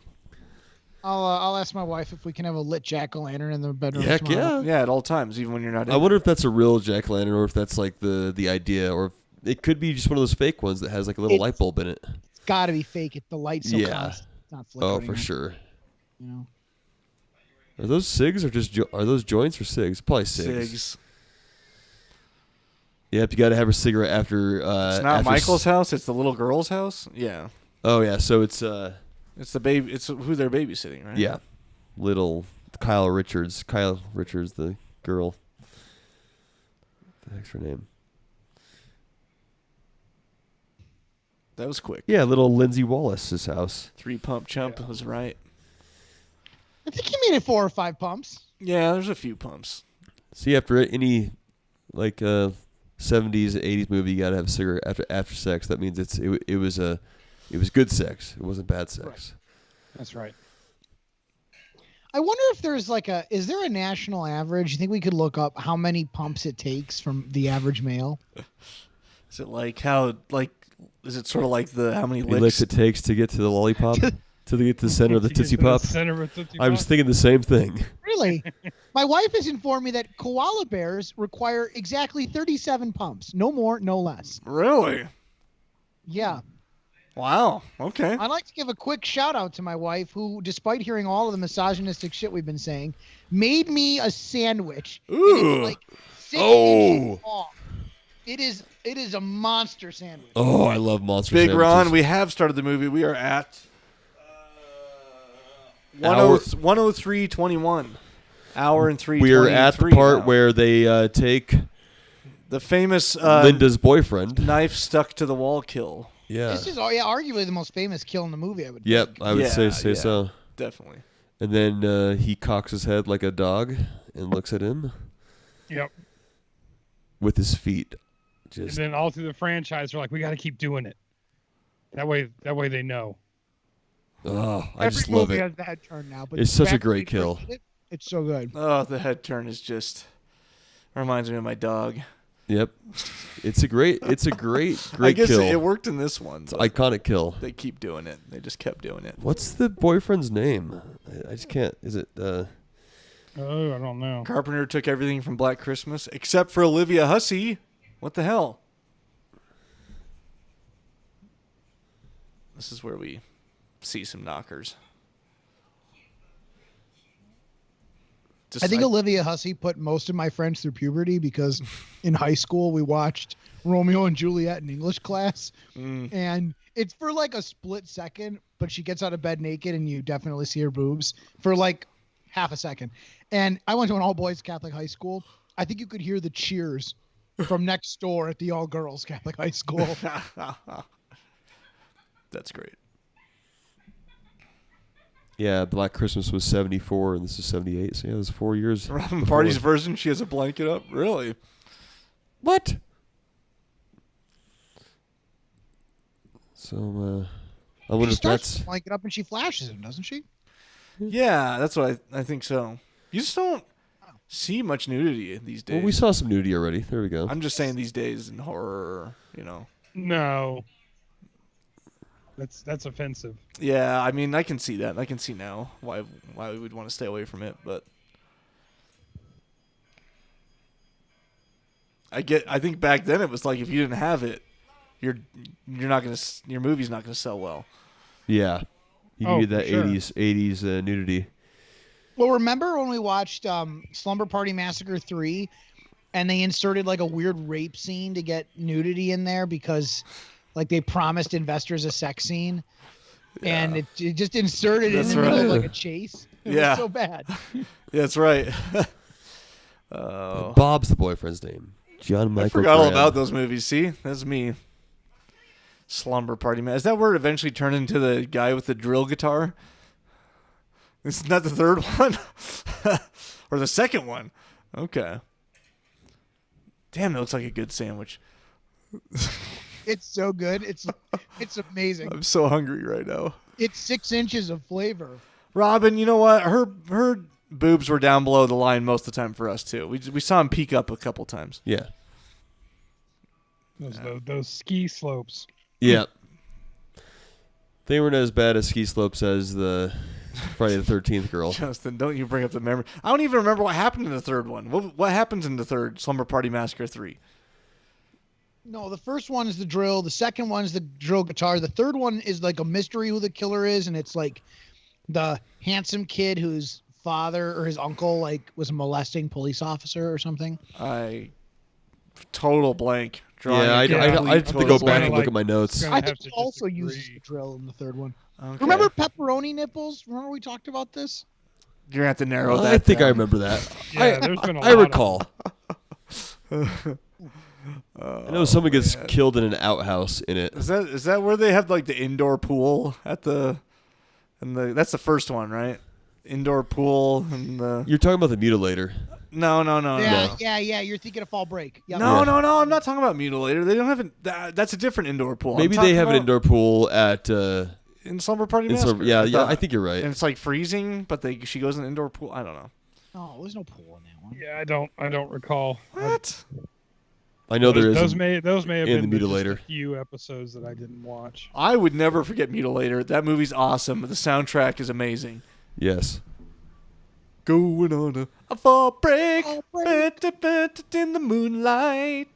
I'll ask my wife if we can have a lit jack-o'-lantern in the bedroom. Heck tomorrow. yeah. Yeah, at all times, even when you're not in I wonder if that's a real jack-o'-lantern or if that's like the idea, or if it could be just one of those fake ones that has like a little light bulb in it. It's got to be fake. The light's so constant. It's not flickering. Oh, for sure. You know? Are those cigs or just are those joints or cigs? Probably cigs. Cigs. Yep, you got to have a cigarette after. It's not Michael's house. It's the little girl's house. Yeah. Oh yeah, so it's It's the baby. It's who they're babysitting, right? yeah, little Kyle Richards, the girl. What the heck's her name? That was quick. Yeah, little Lindsay Wallace's house. 3 pump chump was right. I think he made it 4 or 5 pumps. Yeah, there's a few pumps. See, after any like 70s, 80s movie, you gotta have a cigarette after sex. That means it was good sex. It wasn't bad sex. Right. That's right. I wonder if there's is there a national average? You think we could look up how many pumps it takes from the average male? Is it is it sort of like how many How many licks? licks it takes to get to the lollipop, to get to the center of the To get Tootsie to the Pop? center of a Tootsie I was Pop. thinking the same thing. Really? My wife has informed me that koala bears require exactly 37 pumps. No more, no less. Really? Yeah. Wow. Okay. I'd like to give a quick shout out to my wife who, despite hearing all of the misogynistic shit we've been saying, made me a sandwich. Ooh. And it's like 6 inches long. It is a monster sandwich. Oh, I love monster Big sandwiches. Ron, we have started the movie. We are at 103:21. Hour and 3. We are at the part where they take the famous Linda's boyfriend. knife stuck to the wall kill. Yeah. This is arguably the most famous kill in the movie, I would Yep, think. I would say Yeah, so. Definitely. And then he cocks his head like a dog and looks at him Yep. with his feet. And Just then all through the franchise, they're like, we got to keep doing it. That way they know. I Every just love movie it. has the head turn now. But It's such a back when great we first kill. did it, it's so good. Oh, the head turn is just reminds me of my dog. Yep. It's a great I guess kill. it worked in this one. It's an iconic kill. They keep doing it. They just kept doing it. What's the boyfriend's name? I just can't. Is it? Oh, I don't know. Carpenter took everything from Black Christmas except for Olivia Hussey. What the hell? This is where we see some knockers. I think Olivia Hussey put most of my friends through puberty because in high school we watched Romeo and Juliet in English class. And it's for like a split second, but she gets out of bed naked and you definitely see her boobs for like half a second. And I went to an all-boys Catholic high school. I think you could hear the cheers from next door at the all-girls Catholic high school. That's great. Yeah, Black Christmas was 74 and this is 78. So yeah, it was 4 years. Robin Party's version, she has a blanket up. Really? What? So I wonder She if starts that's. to blanket up and she flashes him, doesn't she? Yeah, that's what I think so. You just don't see much nudity these days. Well, we saw some nudity already. There we go. I'm just saying these days in horror, No. That's offensive. Yeah, I mean, I can see that. I can see now why we would want to stay away from it, but I think back then it was like if you didn't have it, your movie's not going to sell well. Yeah. You Oh, needed that for sure. 80s nudity. Well, remember when we watched Slumber Party Massacre 3 and they inserted like a weird rape scene to get nudity in there because like they promised investors a sex scene. And it just inserted in the middle of like a chase. It was so bad. That's right. Bob's the boyfriend's name. John Michael. I forgot all Graham. about those movies. See, that's me. Slumber Party Man. Is that where it eventually turned into the guy with the drill guitar? Isn't that the third one? Or the second one? Okay. Damn, it looks like a good sandwich. It's so good. It's amazing. I'm so hungry right now. It's 6 inches of flavor. Robin, you know what? Her boobs were down below the line most of the time for us too. We saw them peek up a couple times. Yeah. Those ski slopes. Yeah. They weren't as bad as ski slopes as the Friday the 13th girl. Justin, don't you bring up the memory. I don't even remember what happened in the third one. What happens in the third Slumber Party Massacre 3? No, the first one is the drill. The second one is the drill guitar. The third one is like a mystery who the killer is, and it's like the handsome kid whose father or his uncle like was a molesting police officer or something. Total blank. Yeah, I have to go back and look at my notes. I think he also uses the drill in the third one. Okay. Remember pepperoni nipples? Remember we talked about this? You're going to have to narrow that I think down. I remember that. Yeah, there's been a I lot recall. I know someone gets killed in an outhouse in it. Is that where they have like the indoor pool at that's the first one, right? Indoor pool and the You're talking about the mutilator. No. Yeah. You're thinking of Fall Break. Yep. No. I'm not talking about Mutilator. They don't have that's a different indoor pool. Maybe they have an indoor pool at in Slumber Party Massacre. Yeah, I think you're right. And it's like freezing, but she goes in an indoor pool. I don't know. No, there's no pool in that one. Yeah, I don't recall. What? I know there is. Those may have in been the Mutilator. just a few episodes that I didn't watch. I would never forget Mutilator. That movie's awesome. The soundtrack is amazing. Yes. Going on a fall break in the moonlight.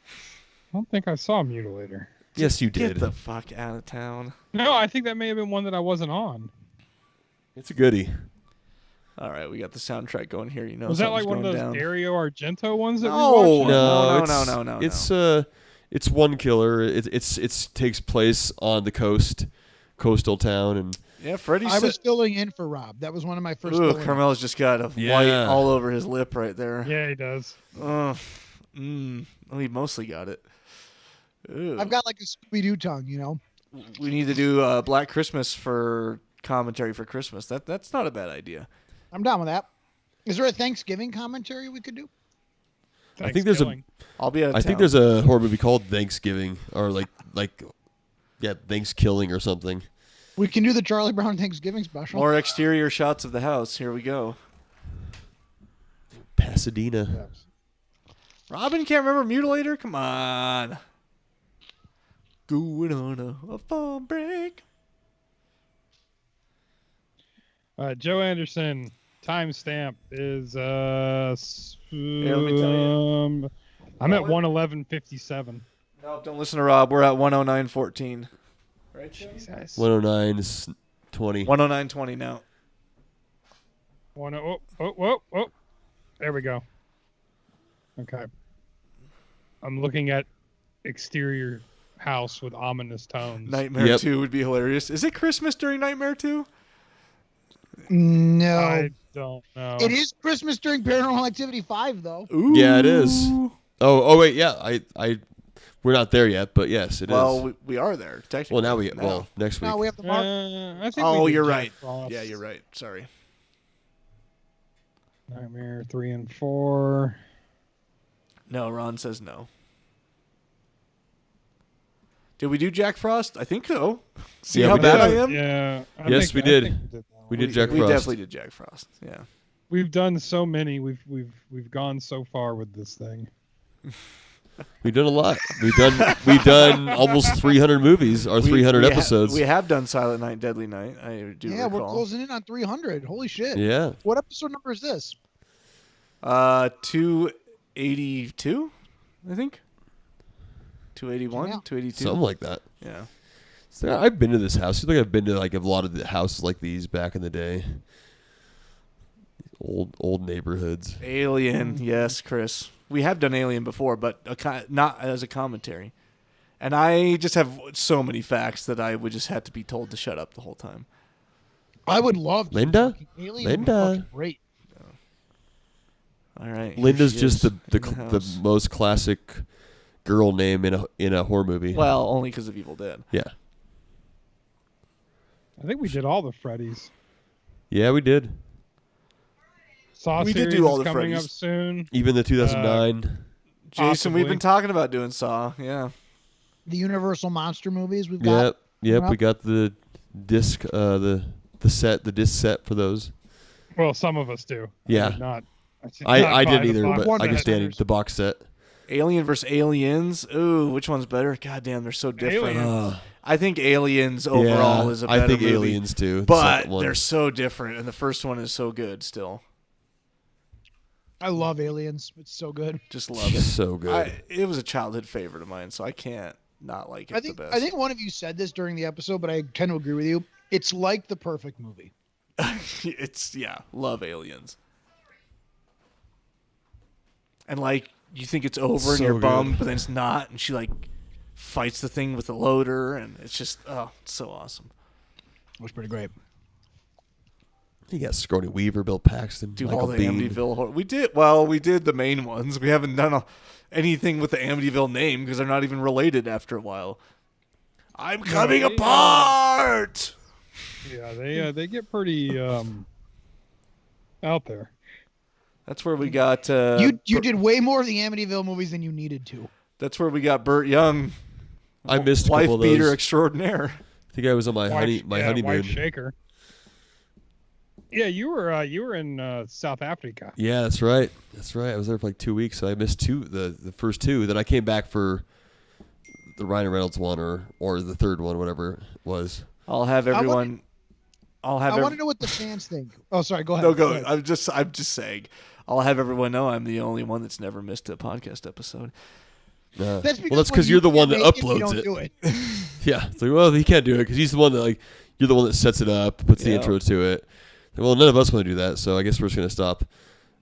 I don't think I saw Mutilator. Yes, you did. Get the fuck out of town. No, I think that may have been one that I wasn't on. It's a goodie. All right, we got the soundtrack going here. You know, Was that like something's one of going those down. Dario Argento ones that No. we watched? No. It's one killer. It's takes place on the coastal town, and Yeah, Freddy I was filling in for Rob. That was one of my first. fill-ins. Carmel's just got a white all over his lip right there. Yeah, he does. Oh, he mostly got it. Ew. I've got like a Scooby-Doo tongue, you know. We need to do Black Christmas for commentary for Christmas. That's not a bad idea. I'm down with that. Is there a Thanksgiving commentary we could do? I think there's a. I'll be out of I town. think there's a horror movie called Thanksgiving or Thanksgiving or something. We can do the Charlie Brown Thanksgiving special. More exterior shots of the house. Here we go. Pasadena. Robin can't remember Mutilator? Come on. Going on a fall break. Joe Anderson timestamp is let me tell you. I'm at 1:11:57. No, don't listen to Rob. We're at 109:14. Right, Jesus. 109 is 20. 109:20 now. Oh. There we go. Okay. I'm looking at exterior house with ominous tones. Nightmare 2 would be hilarious. Is it Christmas during Nightmare 2? No. I don't know. It is Christmas during Paranormal Activity 5, though. Ooh. Yeah, it is. Oh wait, yeah. We're not there yet, but yes, it is. Well, we are there technically. Well, next week. No, we have the mark. I think Oh, we did you're Jack right. Frost. Yeah, you're right. Sorry. Nightmare 3 and 4. No, Ron says no. Did we do Jack Frost? I think so. See Yeah, how we bad did. I am? Yeah. Yes, we did. We did Jack We Frost. definitely did Jack Frost. Yeah. We've done so many. We've gone so far with this thing. We've done a lot. We've done almost 300 movies or 300 episodes. We have done Silent Night, Deadly Night. I do Yeah, we're recall. closing in on 300. Holy shit. Yeah. What episode number is this? 282, I think. 281, Yeah. 282. Something like that. Yeah. So I've been to this house. I feel like I've been to like a lot of the houses like these back in the day. Old neighborhoods. Alien, yes, Chris. We have done Alien before, but not as a commentary. And I just have so many facts that I would just have to be told to shut up the whole time. I would love to. Linda? Alien Linda? would be fucking great. All right. Linda's here she just is the in house. most classic girl name in a horror movie. Well, only because of Evil Dead. Yeah. I think we did all the Freddy's. Yeah, we did. Saw We did series do all is the coming Freddy's. up soon. Even the 2009. Jason, Possibly. we've been talking about doing Saw. Yeah. The Universal monster movies we've got. Yep. up. We got the disc, the disc set for those. Well, some of us do. Yeah. I did not. I buy didn't the either, box but I set. guess Danny, the box set. Alien versus Aliens. Ooh, which one's better? God damn, they're so different. Aliens. I think Aliens overall is a better I think movie. Aliens too. the But second one. they're so different, and the first one is so good still. I love Aliens. It's so good. Just love it. so good. It was a childhood favorite of mine, so I can't not like it the best. I think one of you said this during the episode, but I tend to agree with you. It's like the perfect movie. love Aliens. And like you think it's over and So you're good. bummed, but then it's not, and she like fights the thing with the loader, and it's just it's so awesome. It was pretty great. You got Scrawny Weaver, Bill Paxton, Do Michael all the Biehn. Amityville horror. We did the main ones. We haven't done anything with the Amityville name because they're not even related after a while. I'm coming apart. Yeah, they get pretty out there. That's where we got. You did way more of the Amityville movies than you needed to. That's where we got Burt Young. I missed a wife couple of beater those. extraordinaire. I think I was on my honeymoon. Wife shaker. Yeah, you were in South Africa. Yeah, that's right. I was there for like 2 weeks, so I missed the first two. Then I came back for the Ryan Reynolds one or the third one, whatever it was. I'll have everyone. I want to know what the fans think. Oh, sorry. Go ahead. No, go. ahead. I'm just saying. I'll have everyone know I'm the only one that's never missed a podcast episode. That's because you're the one that uploads it. Do it. Yeah, it's like, well, he can't do it because he's the one that you're the one that sets it up, puts the intro to it. Well, none of us want to do that, so I guess we're just gonna stop.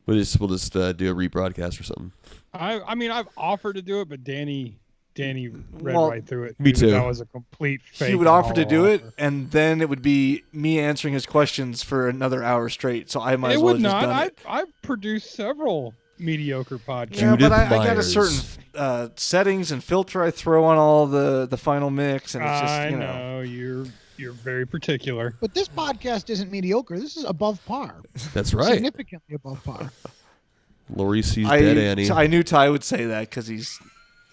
We'll just do a rebroadcast or something. I mean, I've offered to do it, but Danny read right through it. Me too. That was a complete fake. He would offer to do it, offer. and then it would be me answering his questions for another hour straight. So I might as well would have just not. done it. I've produced several mediocre podcasts. Yeah, but I got a Myers. certain settings and filter I throw on all the final mix, and it's just I you know. you're very particular. But this podcast isn't mediocre. This is above par. That's right. Significantly above par. Lori sees dead Annie. I knew Ty would say that because he's.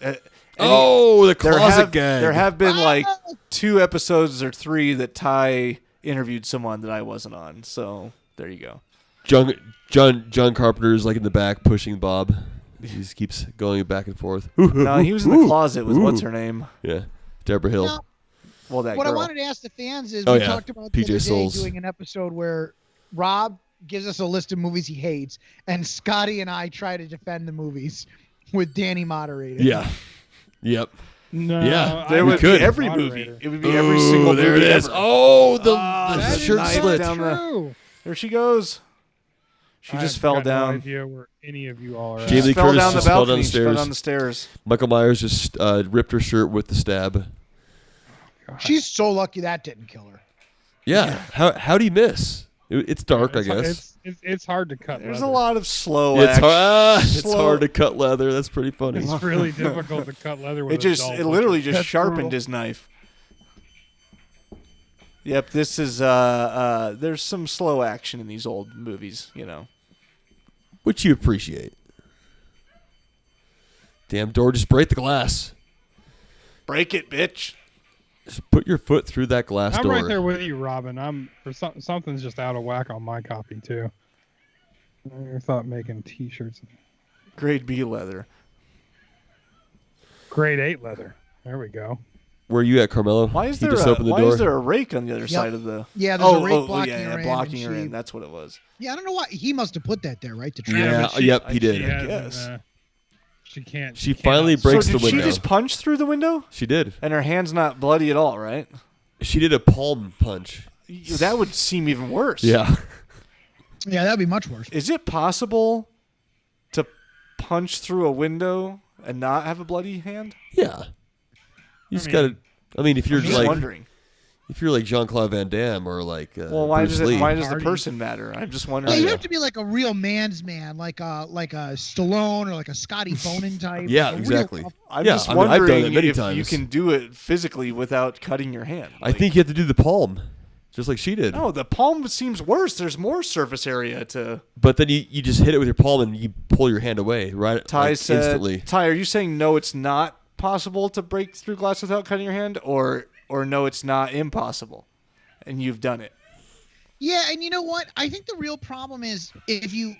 The closet gag. There have been like 2 episodes or 3 that Ty interviewed someone that I wasn't on. So there you go. John Carpenter's like in the back pushing Bob. He just keeps going back and forth. No, he was in the closet with what's her name. Yeah, Deborah Hill. Now, Well, that what girl. I wanted to ask the fans is, Oh, we yeah. talked about PJ the other day Souls. doing an episode where Rob gives us a list of movies he hates, and Scotty and I try to defend the movies with Danny moderating. Yeah. Yep. No, Yeah, There we would could. be every Moderator. movie. It would be every single there movie it is. ever. Oh, the that is shirt not slit. down the- True. There she goes. She just fell I've got down. No idea where any of you all are. She at. Jamie fell Curtis down the just fell balcony. She fell downstairs. down the stairs. Michael Myers just ripped her shirt with the stab. She's so lucky that didn't kill her. Yeah. How'd he miss? It's dark, I guess. It's hard to cut. There's leather. a lot of slow It's action. it's hard to cut leather. That's pretty funny. It's really difficult to cut leather with. It literally just That's sharpened brutal. his knife. Yep, this is there's some slow action in these old movies, you know. Which you appreciate. Damn door, just break the glass. Break it, bitch. Just put your foot through that glass I'm door. right there with you, Robin. Something's just out of whack on my copy too. I never thought making T-shirts. Grade B leather. Grade 8 leather. There we go. Where are you at, Carmelo? Why is He there just opened the why door. is there a rake on the other side of the? Yeah, there's a rake blocking her in. blocking her and in. That's what it was. Yeah, I don't know why he must have put that there, right? To trap Yeah, her. yep, he did. She I hasn't, guess. She can't. She cannot- finally breaks so the did window. she just punch through the window? She did. And her hand's not bloody at all, right? She did a palm punch. That would seem even worse. Yeah. Yeah, that'd be much worse. Is it possible to punch through a window and not have a bloody hand? Yeah. You just gotta. I mean, if you're I'm just like, wondering. if you're like Jean-Claude Van Damme or like Well, why Bruce does Lee. why does the Hardy. person matter? I'm just Yeah, wondering. you have to be like a real man's man, like a Stallone or like a Scotty Bonin type. Yeah, a real exactly. tough- I'm Yeah, just I mean, I've done wondering it many if you times. can do it physically without cutting your hand. I think you have to do the palm, just like she did. No, the palm seems worse. There's more surface area to. But then you just hit it with your palm and you pull your hand away, right? Ty like, said. instantly. Ty, are you saying no? It's not possible to break through glass without cutting your hand, or no? It's not impossible, and you've done it. Yeah, and you know what? I think the real problem is if you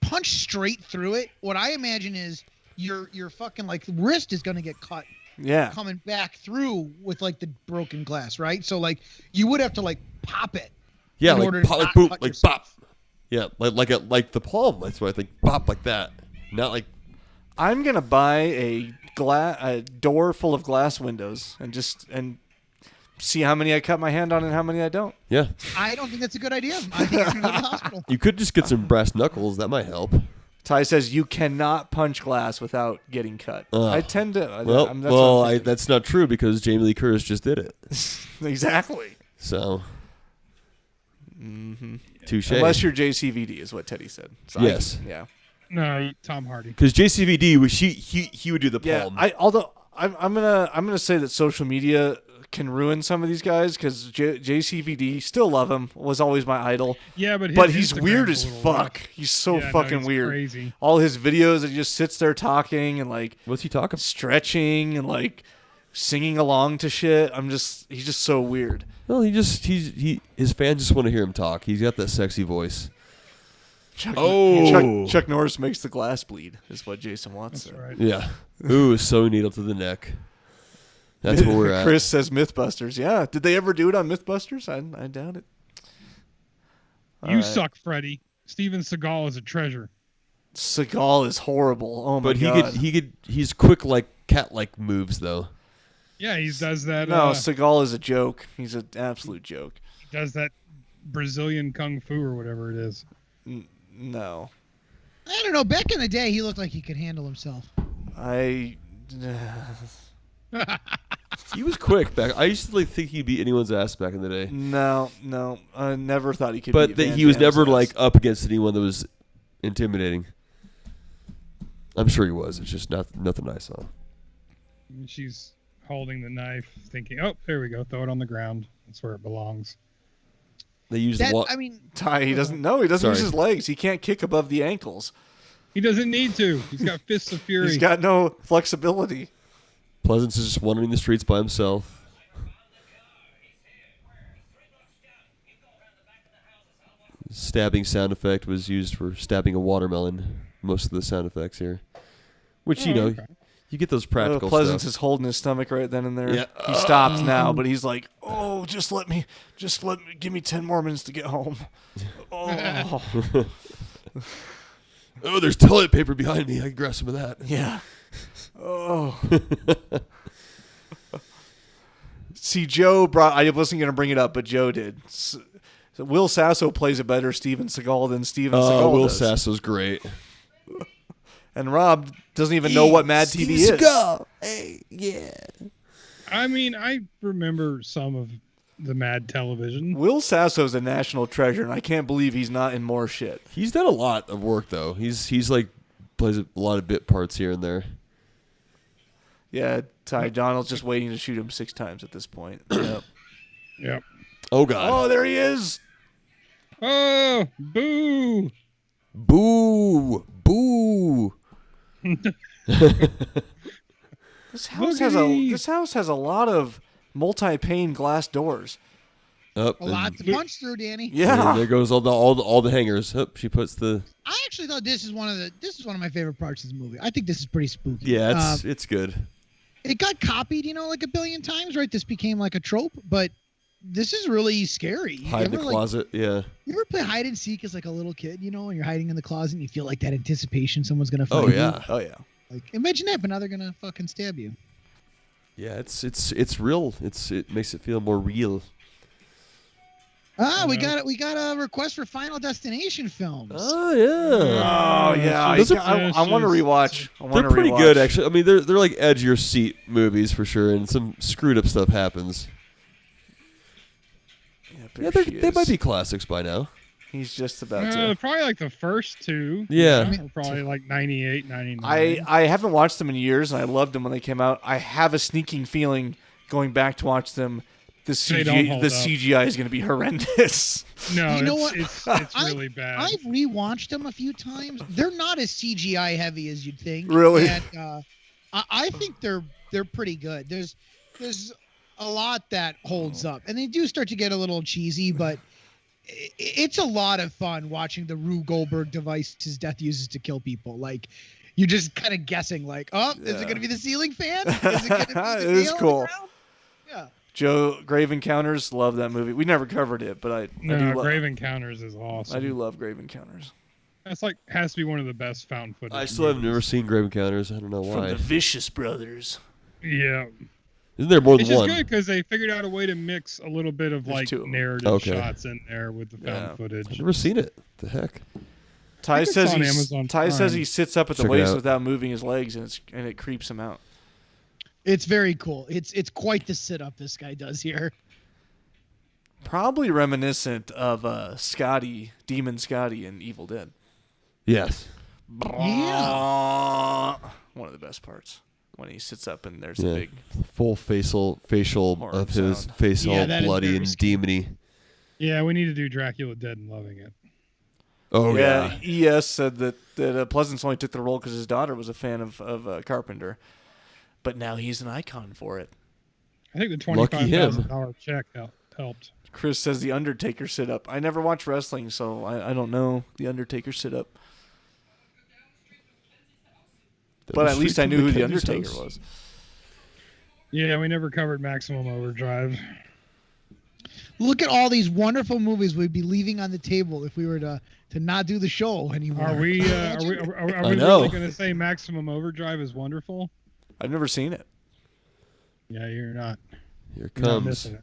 punch straight through it, what I imagine is your fucking like wrist is gonna get cut Yeah. coming back through with like the broken glass, right? So like you would have to like pop it. Yeah, in like order to pop, like not boom, cut like yourself. pop. Yeah, like the palm. That's what I think. Pop like that, not like. I'm gonna buy a door full of glass windows and see how many I cut my hand on and how many I don't. Yeah, I don't think that's a good idea. I think you're gonna go to the hospital. you could just get some brass knuckles. That might help. Ty says you cannot punch glass without getting cut. I tend to. Well, that's what I'm thinking. that's not true because Jamie Lee Curtis just did it. Exactly. So, touche. Unless you're JCVD, is what Teddy said. So Yes. yeah. No, Tom Hardy. Because JCVD was he would do the Yeah. palm. Although I'm gonna say that social media can ruin some of these guys because JCVD, still love him, was always my idol. Yeah, but He's Instagram's weird a as little fuck. weird. He's so Yeah, no, fucking he's weird. Crazy. All his videos, he just sits there talking and like What's he talking? stretching and like singing along to shit. He's just so weird. Well, his fans just want to hear him talk. He's got that sexy voice. Chuck Norris makes the glass bleed, is what Jason Watts That's said. right. Yeah. Ooh, sewing needle to the neck. That's where we're at. Chris says Mythbusters. Yeah. Did they ever do it on Mythbusters? I doubt it. All You right. suck, Freddie. Steven Seagal is a treasure. Seagal is horrible. Oh my But god. he's quick like cat-like moves though. Yeah, he does that. No, Seagal is a joke. He's an absolute joke. He does that Brazilian kung fu or whatever it is. No. I don't know. Back in the day, he looked like he could handle himself. He was quick back. I used to think he'd beat anyone's ass back in the day. No. I never thought he could. But beat Van he was Damme's never ass. like up against anyone that was intimidating. I'm sure he was. It's just nothing I saw. And she's holding the knife, thinking, "Oh, there we go. Throw it on the ground. That's where it belongs." They used That the I mean, Ty, he doesn't. No, he doesn't Sorry. use his legs. He can't kick above the ankles. He doesn't need to. He's got fists of fury. He's got no flexibility. Pleasance is just wandering the streets by himself. Stabbing sound effect was used for stabbing a watermelon. Most of the sound effects here, which okay. you get those practical Pleasance stuff. is holding his stomach right then and there. Yeah. He stopped now, but he's like, "Oh, just let me, give me 10 more minutes to get home." Oh, Oh, there's toilet paper behind me. I can grab some of that. yeah. Oh. See, Joe brought. I wasn't going to bring it up, but Joe did. So Will Sasso plays a better Steven Seagal than Steven Seagal Will does. Sasso's great. And Rob doesn't even know what Mad TV is. Seagal. Hey, yeah. I mean, I remember some of the Mad Television. Will Sasso's a national treasure, and I can't believe he's not in more shit. He's done a lot of work though. He's like plays a lot of bit parts here and there. Yeah, Ty Donald's just waiting to shoot him 6 times at this point. Yep. Yep. Oh God. Oh, there he is. Oh, boo! Boo! Boo! This house Boogity. this house has a lot of multi-pane glass doors. Up. a lot to punch through, Danny. Yeah. There goes all the hangers. Up, she puts the. I actually thought this is one of my favorite parts of the movie. I think this is pretty spooky. Yeah, it's good. It got copied, like a billion times, right? This became like a trope, but this is really scary. You Hide in the ever, closet. Yeah. You ever play hide and seek as like a little kid, and you're hiding in the closet and you feel like that anticipation someone's gonna find Oh you? yeah. Oh yeah. Like imagine that, but now they're gonna fucking stab you. Yeah. It's real. It makes it feel more real. We got a request for Final Destination films. Oh yeah. Oh yeah, Those I want to rewatch. They're pretty good, actually. I mean, they're like edge your seat movies for sure, and some screwed up stuff happens. Yeah, they might be classics by now. He's just about to. Probably like the first two. Yeah. Probably like 98, 99. I haven't watched them in years, and I loved them when they came out. I have a sneaking feeling going back to watch them, the CGI is going to be horrendous. No, You know what? It's really bad. I've rewatched them a few times. They're not as CGI heavy as you'd think. Really? And, I think they're pretty good. There's a lot that holds up, and they do start to get a little cheesy, but it's a lot of fun watching the Rube Goldberg device his death uses to kill people. Like, you're just kind of guessing, like, is it going to be the ceiling fan? Is it going to be the It is nail in the cool. ground? Yeah. Joe, Grave Encounters, love that movie. We never covered it, but I do love Grave Encounters is awesome. I do love Grave Encounters. That's like has to be one of the best found footage. I still have never seen Grave Encounters. I don't know From why. the Vicious Brothers. Yeah. Isn't there more It's than just one? good because they figured out a way to mix a little bit of There's like two of them. narrative Okay. shots in there with the found I've footage. never seen it. The heck? Ty it's says on Amazon Ty says Prime. he sits up at the Check it waist out. without moving his legs, and it creeps him out. It's very cool. It's quite the sit up this guy does here. Probably reminiscent of Demon Scotty in Evil Dead. Yes. Yeah. One of the best parts when he sits up and there's Yeah. a big. Full facial Horror of his sound. face Yeah, all that is bloody very and scary. demony. Yeah, we need to do Dracula Dead and Loving It. Oh yeah. ES said that Pleasance only took the role because his daughter was a fan of Carpenter, but now he's an icon for it. I think the Lucky him. $25,000 check helped. Chris says the Undertaker sit up. I never watched wrestling, so I don't know the Undertaker sit up. But at least I knew who the Undertaker was. Yeah, we never covered Maximum Overdrive. Look at all these wonderful movies we'd be leaving on the table if we were to not do the show anymore. Are we know. really going to say Maximum Overdrive is wonderful? I've never seen it. Yeah, you're not. Here You're not comes. missing it.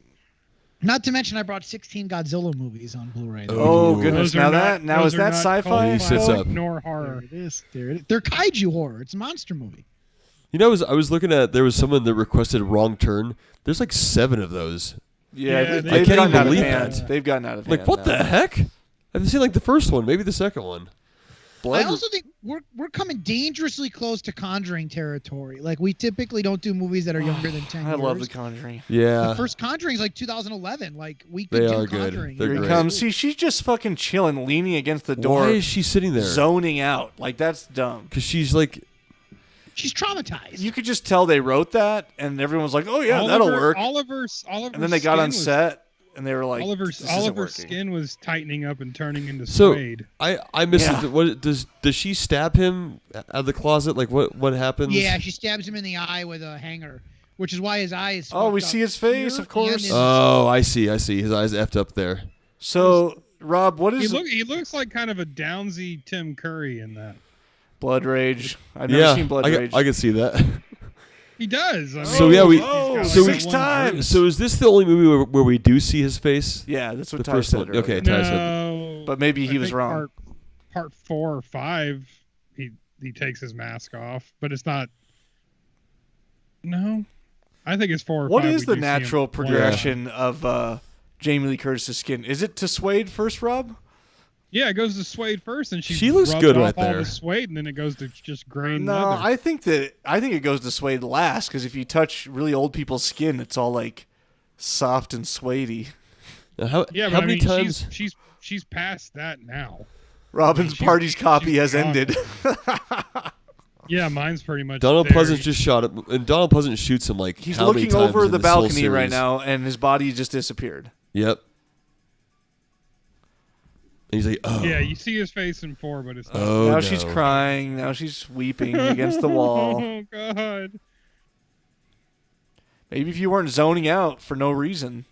Not to mention, I brought 16 Godzilla movies on Blu-ray. Oh Ooh. goodness! Those are Now is those are that not sci-fi? called He sits folk up. Nor There horror. it is. There it is. They're kaiju horror. It's a monster movie. You know, I was looking at, there was someone that requested Wrong Turn. There's like 7 of those. Yeah, Yeah, they've I can't gotten even out of believe hand. that. They've gotten out of Like, hand. what now. the heck? I haven't seen like the first one, maybe the second one. I also think we're coming dangerously close to Conjuring territory. Like, we typically don't do movies that are younger than 10 I years. love The Conjuring. Yeah. The first Conjuring is like 2011. Like, we could They do are good. Conjuring. They're Here he great. comes. See, she's just fucking chilling, leaning against the door, Why is she sitting there? zoning out. Like, that's dumb. Because she's like, She's traumatized. You could just tell they wrote that, and everyone was like, "Oh yeah, that'll work." Oliver's And then they got on set, and they were like, Oliver's "This isn't working." skin was tightening up and turning into So- suede. I missed Yeah. it. What does she stab him out of the closet? Like what happens? Yeah, she stabs him in the eye with a hanger, which is why his eye is. Oh, we fucked see up his face, here of course. and in- Oh, I see. His eyes effed up there. So, Rob, what is He looks like kind of a Downsy Tim Curry in that. Blood Rage? I've never seen Blood Rage. I can see that. He does. I mean, So, yeah, we- he's got, like, so we- that 6 one times. So is this the only movie where we do see his face? Yeah, that's what The Ty first said one. earlier. Okay. group. Ty said- No, But maybe he I was think wrong. Part 4 or 5, he takes his mask off, but it's not. No, I think it's 4 or 5. What is we the do see him natural play. progression of Jamie Lee Curtis's skin? Is it to suede first, Rob? Yeah, it goes to suede first, and She looks rubs good off right all there. the suede, and then it goes to just grain No, leather. I think it goes to suede last because if you touch really old people's skin, it's all like soft and suedey. Now, how Yeah, but how I many mean, times? she's past that now. Robin's She's- party's copy she's has gone. ended. Yeah, mine's pretty much. Donald there. Pleasance just shot him, and Donald Pleasance shoots him like He's how many looking times over in the this whole balcony right series? now, and his body just disappeared. Yep. And he's like, oh, Yeah, you see his face in 4, but it's not. oh now no. she's crying. Now she's weeping against the wall. Oh God. Maybe if you weren't zoning out for no reason.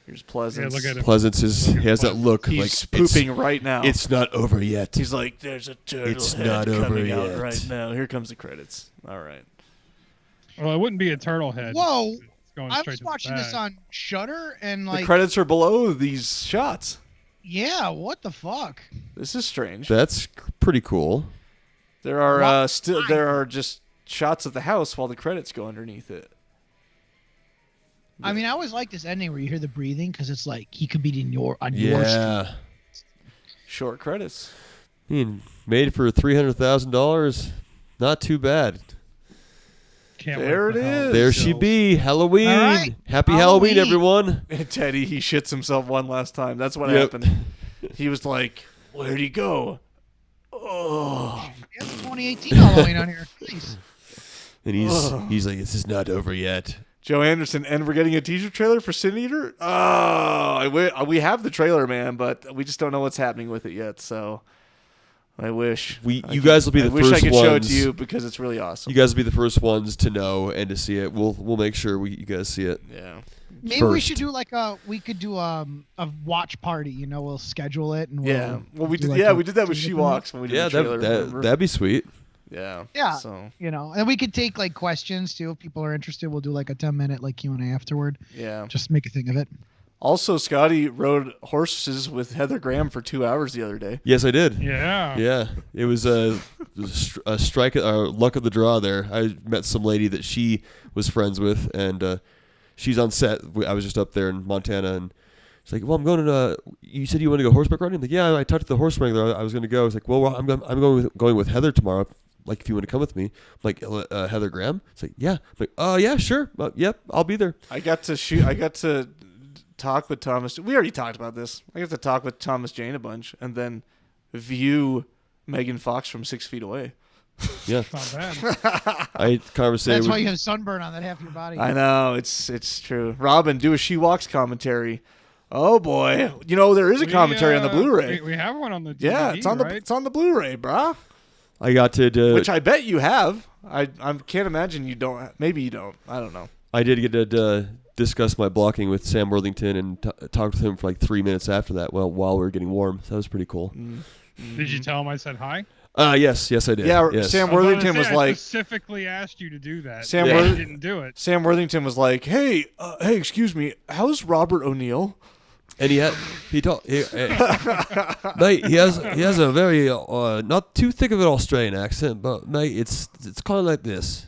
Here's Pleasance. Yeah, look at him. Pleasance he has that look He's like pooping right now. It's not over yet. He's like, there's a turtle It's head not over coming out yet. right now. Here comes the credits. All right. Well, it wouldn't be a turtle head. Whoa! going I straight was to the watching this bag. on Shudder, and The like, credits are below these shots. yeah, what the fuck? This is strange. That's pretty cool. There are Why? there are just shots of the house while the credits go underneath it. I mean, I always like this ending where you hear the breathing because it's like he could be your street. Yeah. Short credits. I mean, made for $300,000. Not too bad. Can't There wait for it Halloween is. There she Kills. be. Halloween. All right. Happy Halloween, Halloween. everyone. And Teddy, he shits himself one last time. That's what Yep. happened. He was like, "Where'd he go?" Oh. We have 2018 Halloween on here. Nice. And he's like, this is not over yet. Joe Anderson, and we're getting a teaser trailer for Sin Eater? Oh, we have the trailer, man, but we just don't know what's happening with it yet, so I wish. You guys will be the I first wish I could ones. show it to you because it's really awesome. You guys will be the first ones to know and to see it. We'll make sure you guys see it. Yeah. Maybe we First. should do we could do a watch party. You know, we'll schedule it and we'll, Yeah. Well, we do did. like yeah, a- we did that with She Walks when we did Yeah, the trailer. remember? that'd be sweet. Yeah. Yeah. So You know, and we could take like questions too if people are interested. We'll do like a 10-minute like Q&A afterward. yeah. Just make a thing of it. Also, Scotty rode horses with Heather Graham for 2 hours the other day. Yes, I did. Yeah. Yeah, it was a strike, luck of the draw there. I met some lady that she was friends with, and she's on set. I was just up there in Montana, and she's like, "Well, I'm going to. You said you want to go horseback riding?" I'm like, "Yeah, I talked to the horse wrangler. I was going to go." I was like, "Well, I'm going with Heather tomorrow. Like, if you want to come with me." I'm like, Heather Graham. It's like, "Yeah." I'm like, "Oh, yeah, sure. Yep, I'll be there." I got to talk with Thomas. We already talked about this. I got to talk with Thomas Jane a bunch, and then view Megan Fox from 6 feet away. Yeah, Not bad. I conversated. That's why with, you have sunburn on that half of your body. I know it's true. Robin, do a She Walks commentary. Oh boy, you know there is a commentary on the Blu-ray. We have one on the DVD, Yeah, it's on the right? it's on the Blu-ray, brah. I got to. Which I bet you have. I can't imagine you don't. Maybe you don't. I don't know. I did get to discuss my blocking with Sam Worthington and talked with him for like 3 minutes after that. Well, while we were getting warm, so that was pretty cool. Did you tell him I said hi? Yes, I did. Yeah, yes. Sam I was gonna Worthington say, was I like, specifically asked you to do that. Sam You Worth- didn't do it. Sam Worthington was like, hey, excuse me, how's Robert O'Neill? And mate, he has a very not too thick of an Australian accent, but mate, it's kind of like this,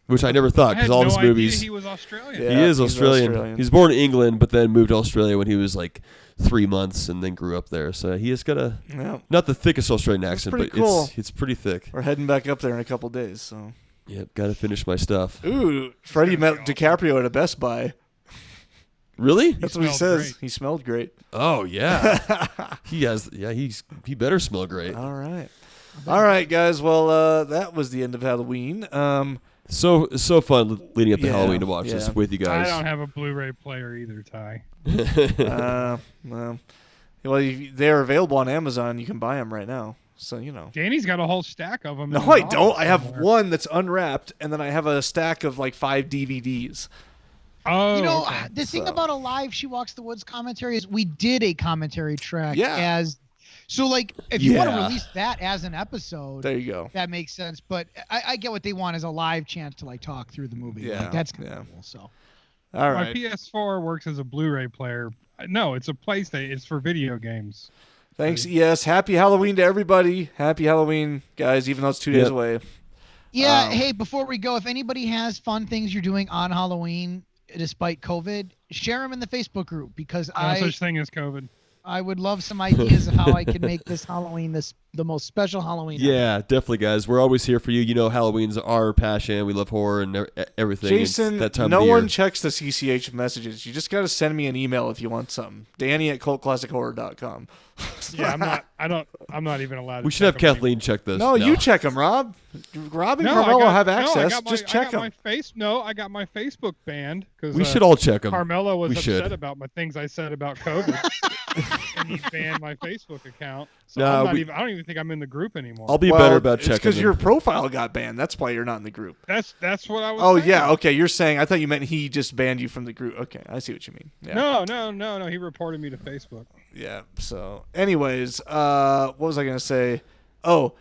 which I never thought I because had all no his idea movies. he was Australian. Yeah. He is he's Australian. Australian. He's born in England, but then moved to Australia when he was like 3 months, and then grew up there. So he has got Yeah, not the thickest Australian accent, pretty but cool. it's pretty thick. we're heading back up there in a couple days. So, Yep, got to finish my stuff. ooh, Freddie gonna met be DiCaprio at a Best Buy. Really? That's what he smelled says. great. He smelled great. Oh yeah. He has. Yeah, he better smell great. All right, guys. Well, that was the end of Halloween. So fun leading up to Yeah, Halloween to watch this yeah. with you I guys. don't have a Blu-ray player either, Ty. Well, they're available on Amazon. You can buy them right now. So you know. Danny's got a whole stack of them. No, I don't. I have one that's unwrapped, and then I have a stack of like 5 DVDs. Oh, You know, okay. the thing So- about a live She Walks the Woods commentary is we did a commentary track Yeah. so like if you want to Yeah. release that as an episode, There you go. that makes sense. But I get what they want is a live chance to like talk through the movie. Yeah, Like, that's kind yeah. of cool. So All My right. PS4 works as a Blu-ray player. No, it's a PlayStation. It's for video games. Thanks. Yes. Happy Halloween to everybody. Happy Halloween, guys. Even though it's 2 days Yep. away. yeah, hey, before we go, if anybody has fun things you're doing on Halloween despite COVID, share them in the Facebook group because No such thing as COVID. I would love some ideas of how I can make this Halloween the most special Halloween. ever. Yeah, definitely, guys. We're always here for you. You know, Halloween's our passion. We love horror and everything. It's Jason, that time no of the one year. checks the CCH messages. You just got to send me an email if you want something. Danny@cultclassichorror.com. Yeah, I'm not even allowed. We to should have check 'em Kathleen check this. No, you check them, Rob. Rob and anymore. Carmelo have I access. got my, just check I got them. my I got my Facebook banned because We should all check them. Carmelo was We upset should. about my things I said about COVID, and he banned my Facebook account. So Nah, I don't even think I'm in the group anymore. I'll be Well, better about it's checking because them. your profile got banned. That's why you're not in the group. That's what I was. Oh, saying. yeah. Okay. You're saying, I thought you meant he just banned you from the group. Okay. I see what you mean. Yeah. No. He reported me to Facebook. Yeah. So, anyways, what was I going to say? Oh,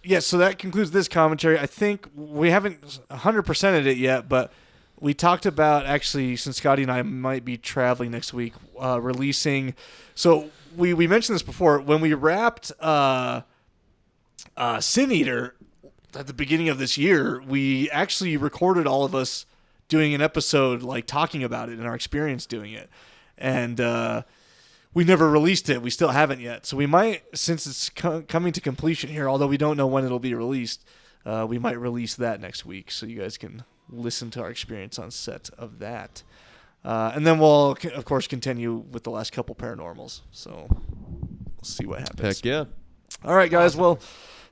yeah. So that concludes this commentary. I think we haven't 100%ed it yet, but we talked about, actually, since Scotty and I might be traveling next week, releasing. So we mentioned this before. When we wrapped Sin Eater at the beginning of this year, we actually recorded all of us doing an episode, like talking about it and our experience doing it. And we never released it. We still haven't yet. So we might, since it's coming to completion here, although we don't know when it'll be released, we might release that next week so you guys can listen to our experience on set of that. And then we'll, of course, continue with the last couple paranormals. So we'll see what happens. Heck yeah. All right, guys. Well,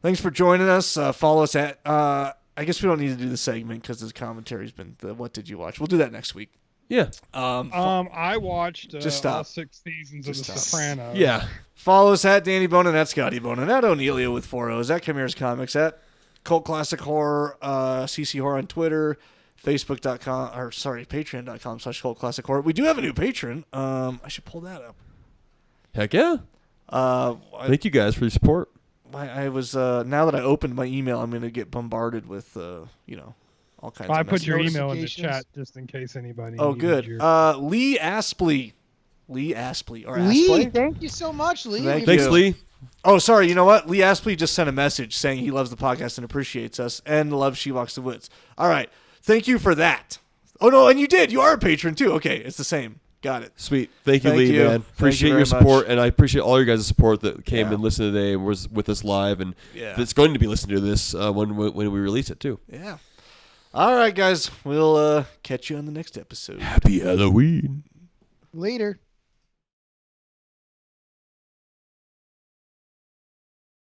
thanks for joining us. Follow us at, I guess we don't need to do the segment because the commentary's been the What Did You Watch? We'll do that next week. Yeah. I watched Just stop. all 6 seasons Just of The stop. Sopranos. Yeah. Follow us at Danny Bonin, at Scotty Bonin, at O'Neilio with 4 O's, at Chimera's Comics, at Cult Classic Horror, CC Horror on Twitter, patreon.com/Cult Classic Horror. We do have a new patron. I should pull that up. Heck yeah. Thank you guys for your support. I was now that I opened my email, I'm going to get bombarded with all kinds I of put your messages. email in the Notifications. chat just in case anybody. Oh, needed good. your- Lee Aspley. Lee Aspley. Or Lee, Aspley? thank you so much, Lee. Thank Thanks, you. Lee. Oh, sorry. You know what? Lee Aspley just sent a message saying he loves the podcast and appreciates us and loves She Walks the Woods. All right. Thank you for that. Oh, no, and you did. You are a patron, too. Okay, it's the same. Got it. Sweet. Thank you, Thank Lee, you. man. Thank Appreciate you your very support, much. and I appreciate all your guys' support that came Yeah. and listened today and was with us live, and Yeah. that's going to be listening to this when we release it, too. Yeah. All right, guys. We'll catch you on the next episode. Happy Halloween. Later.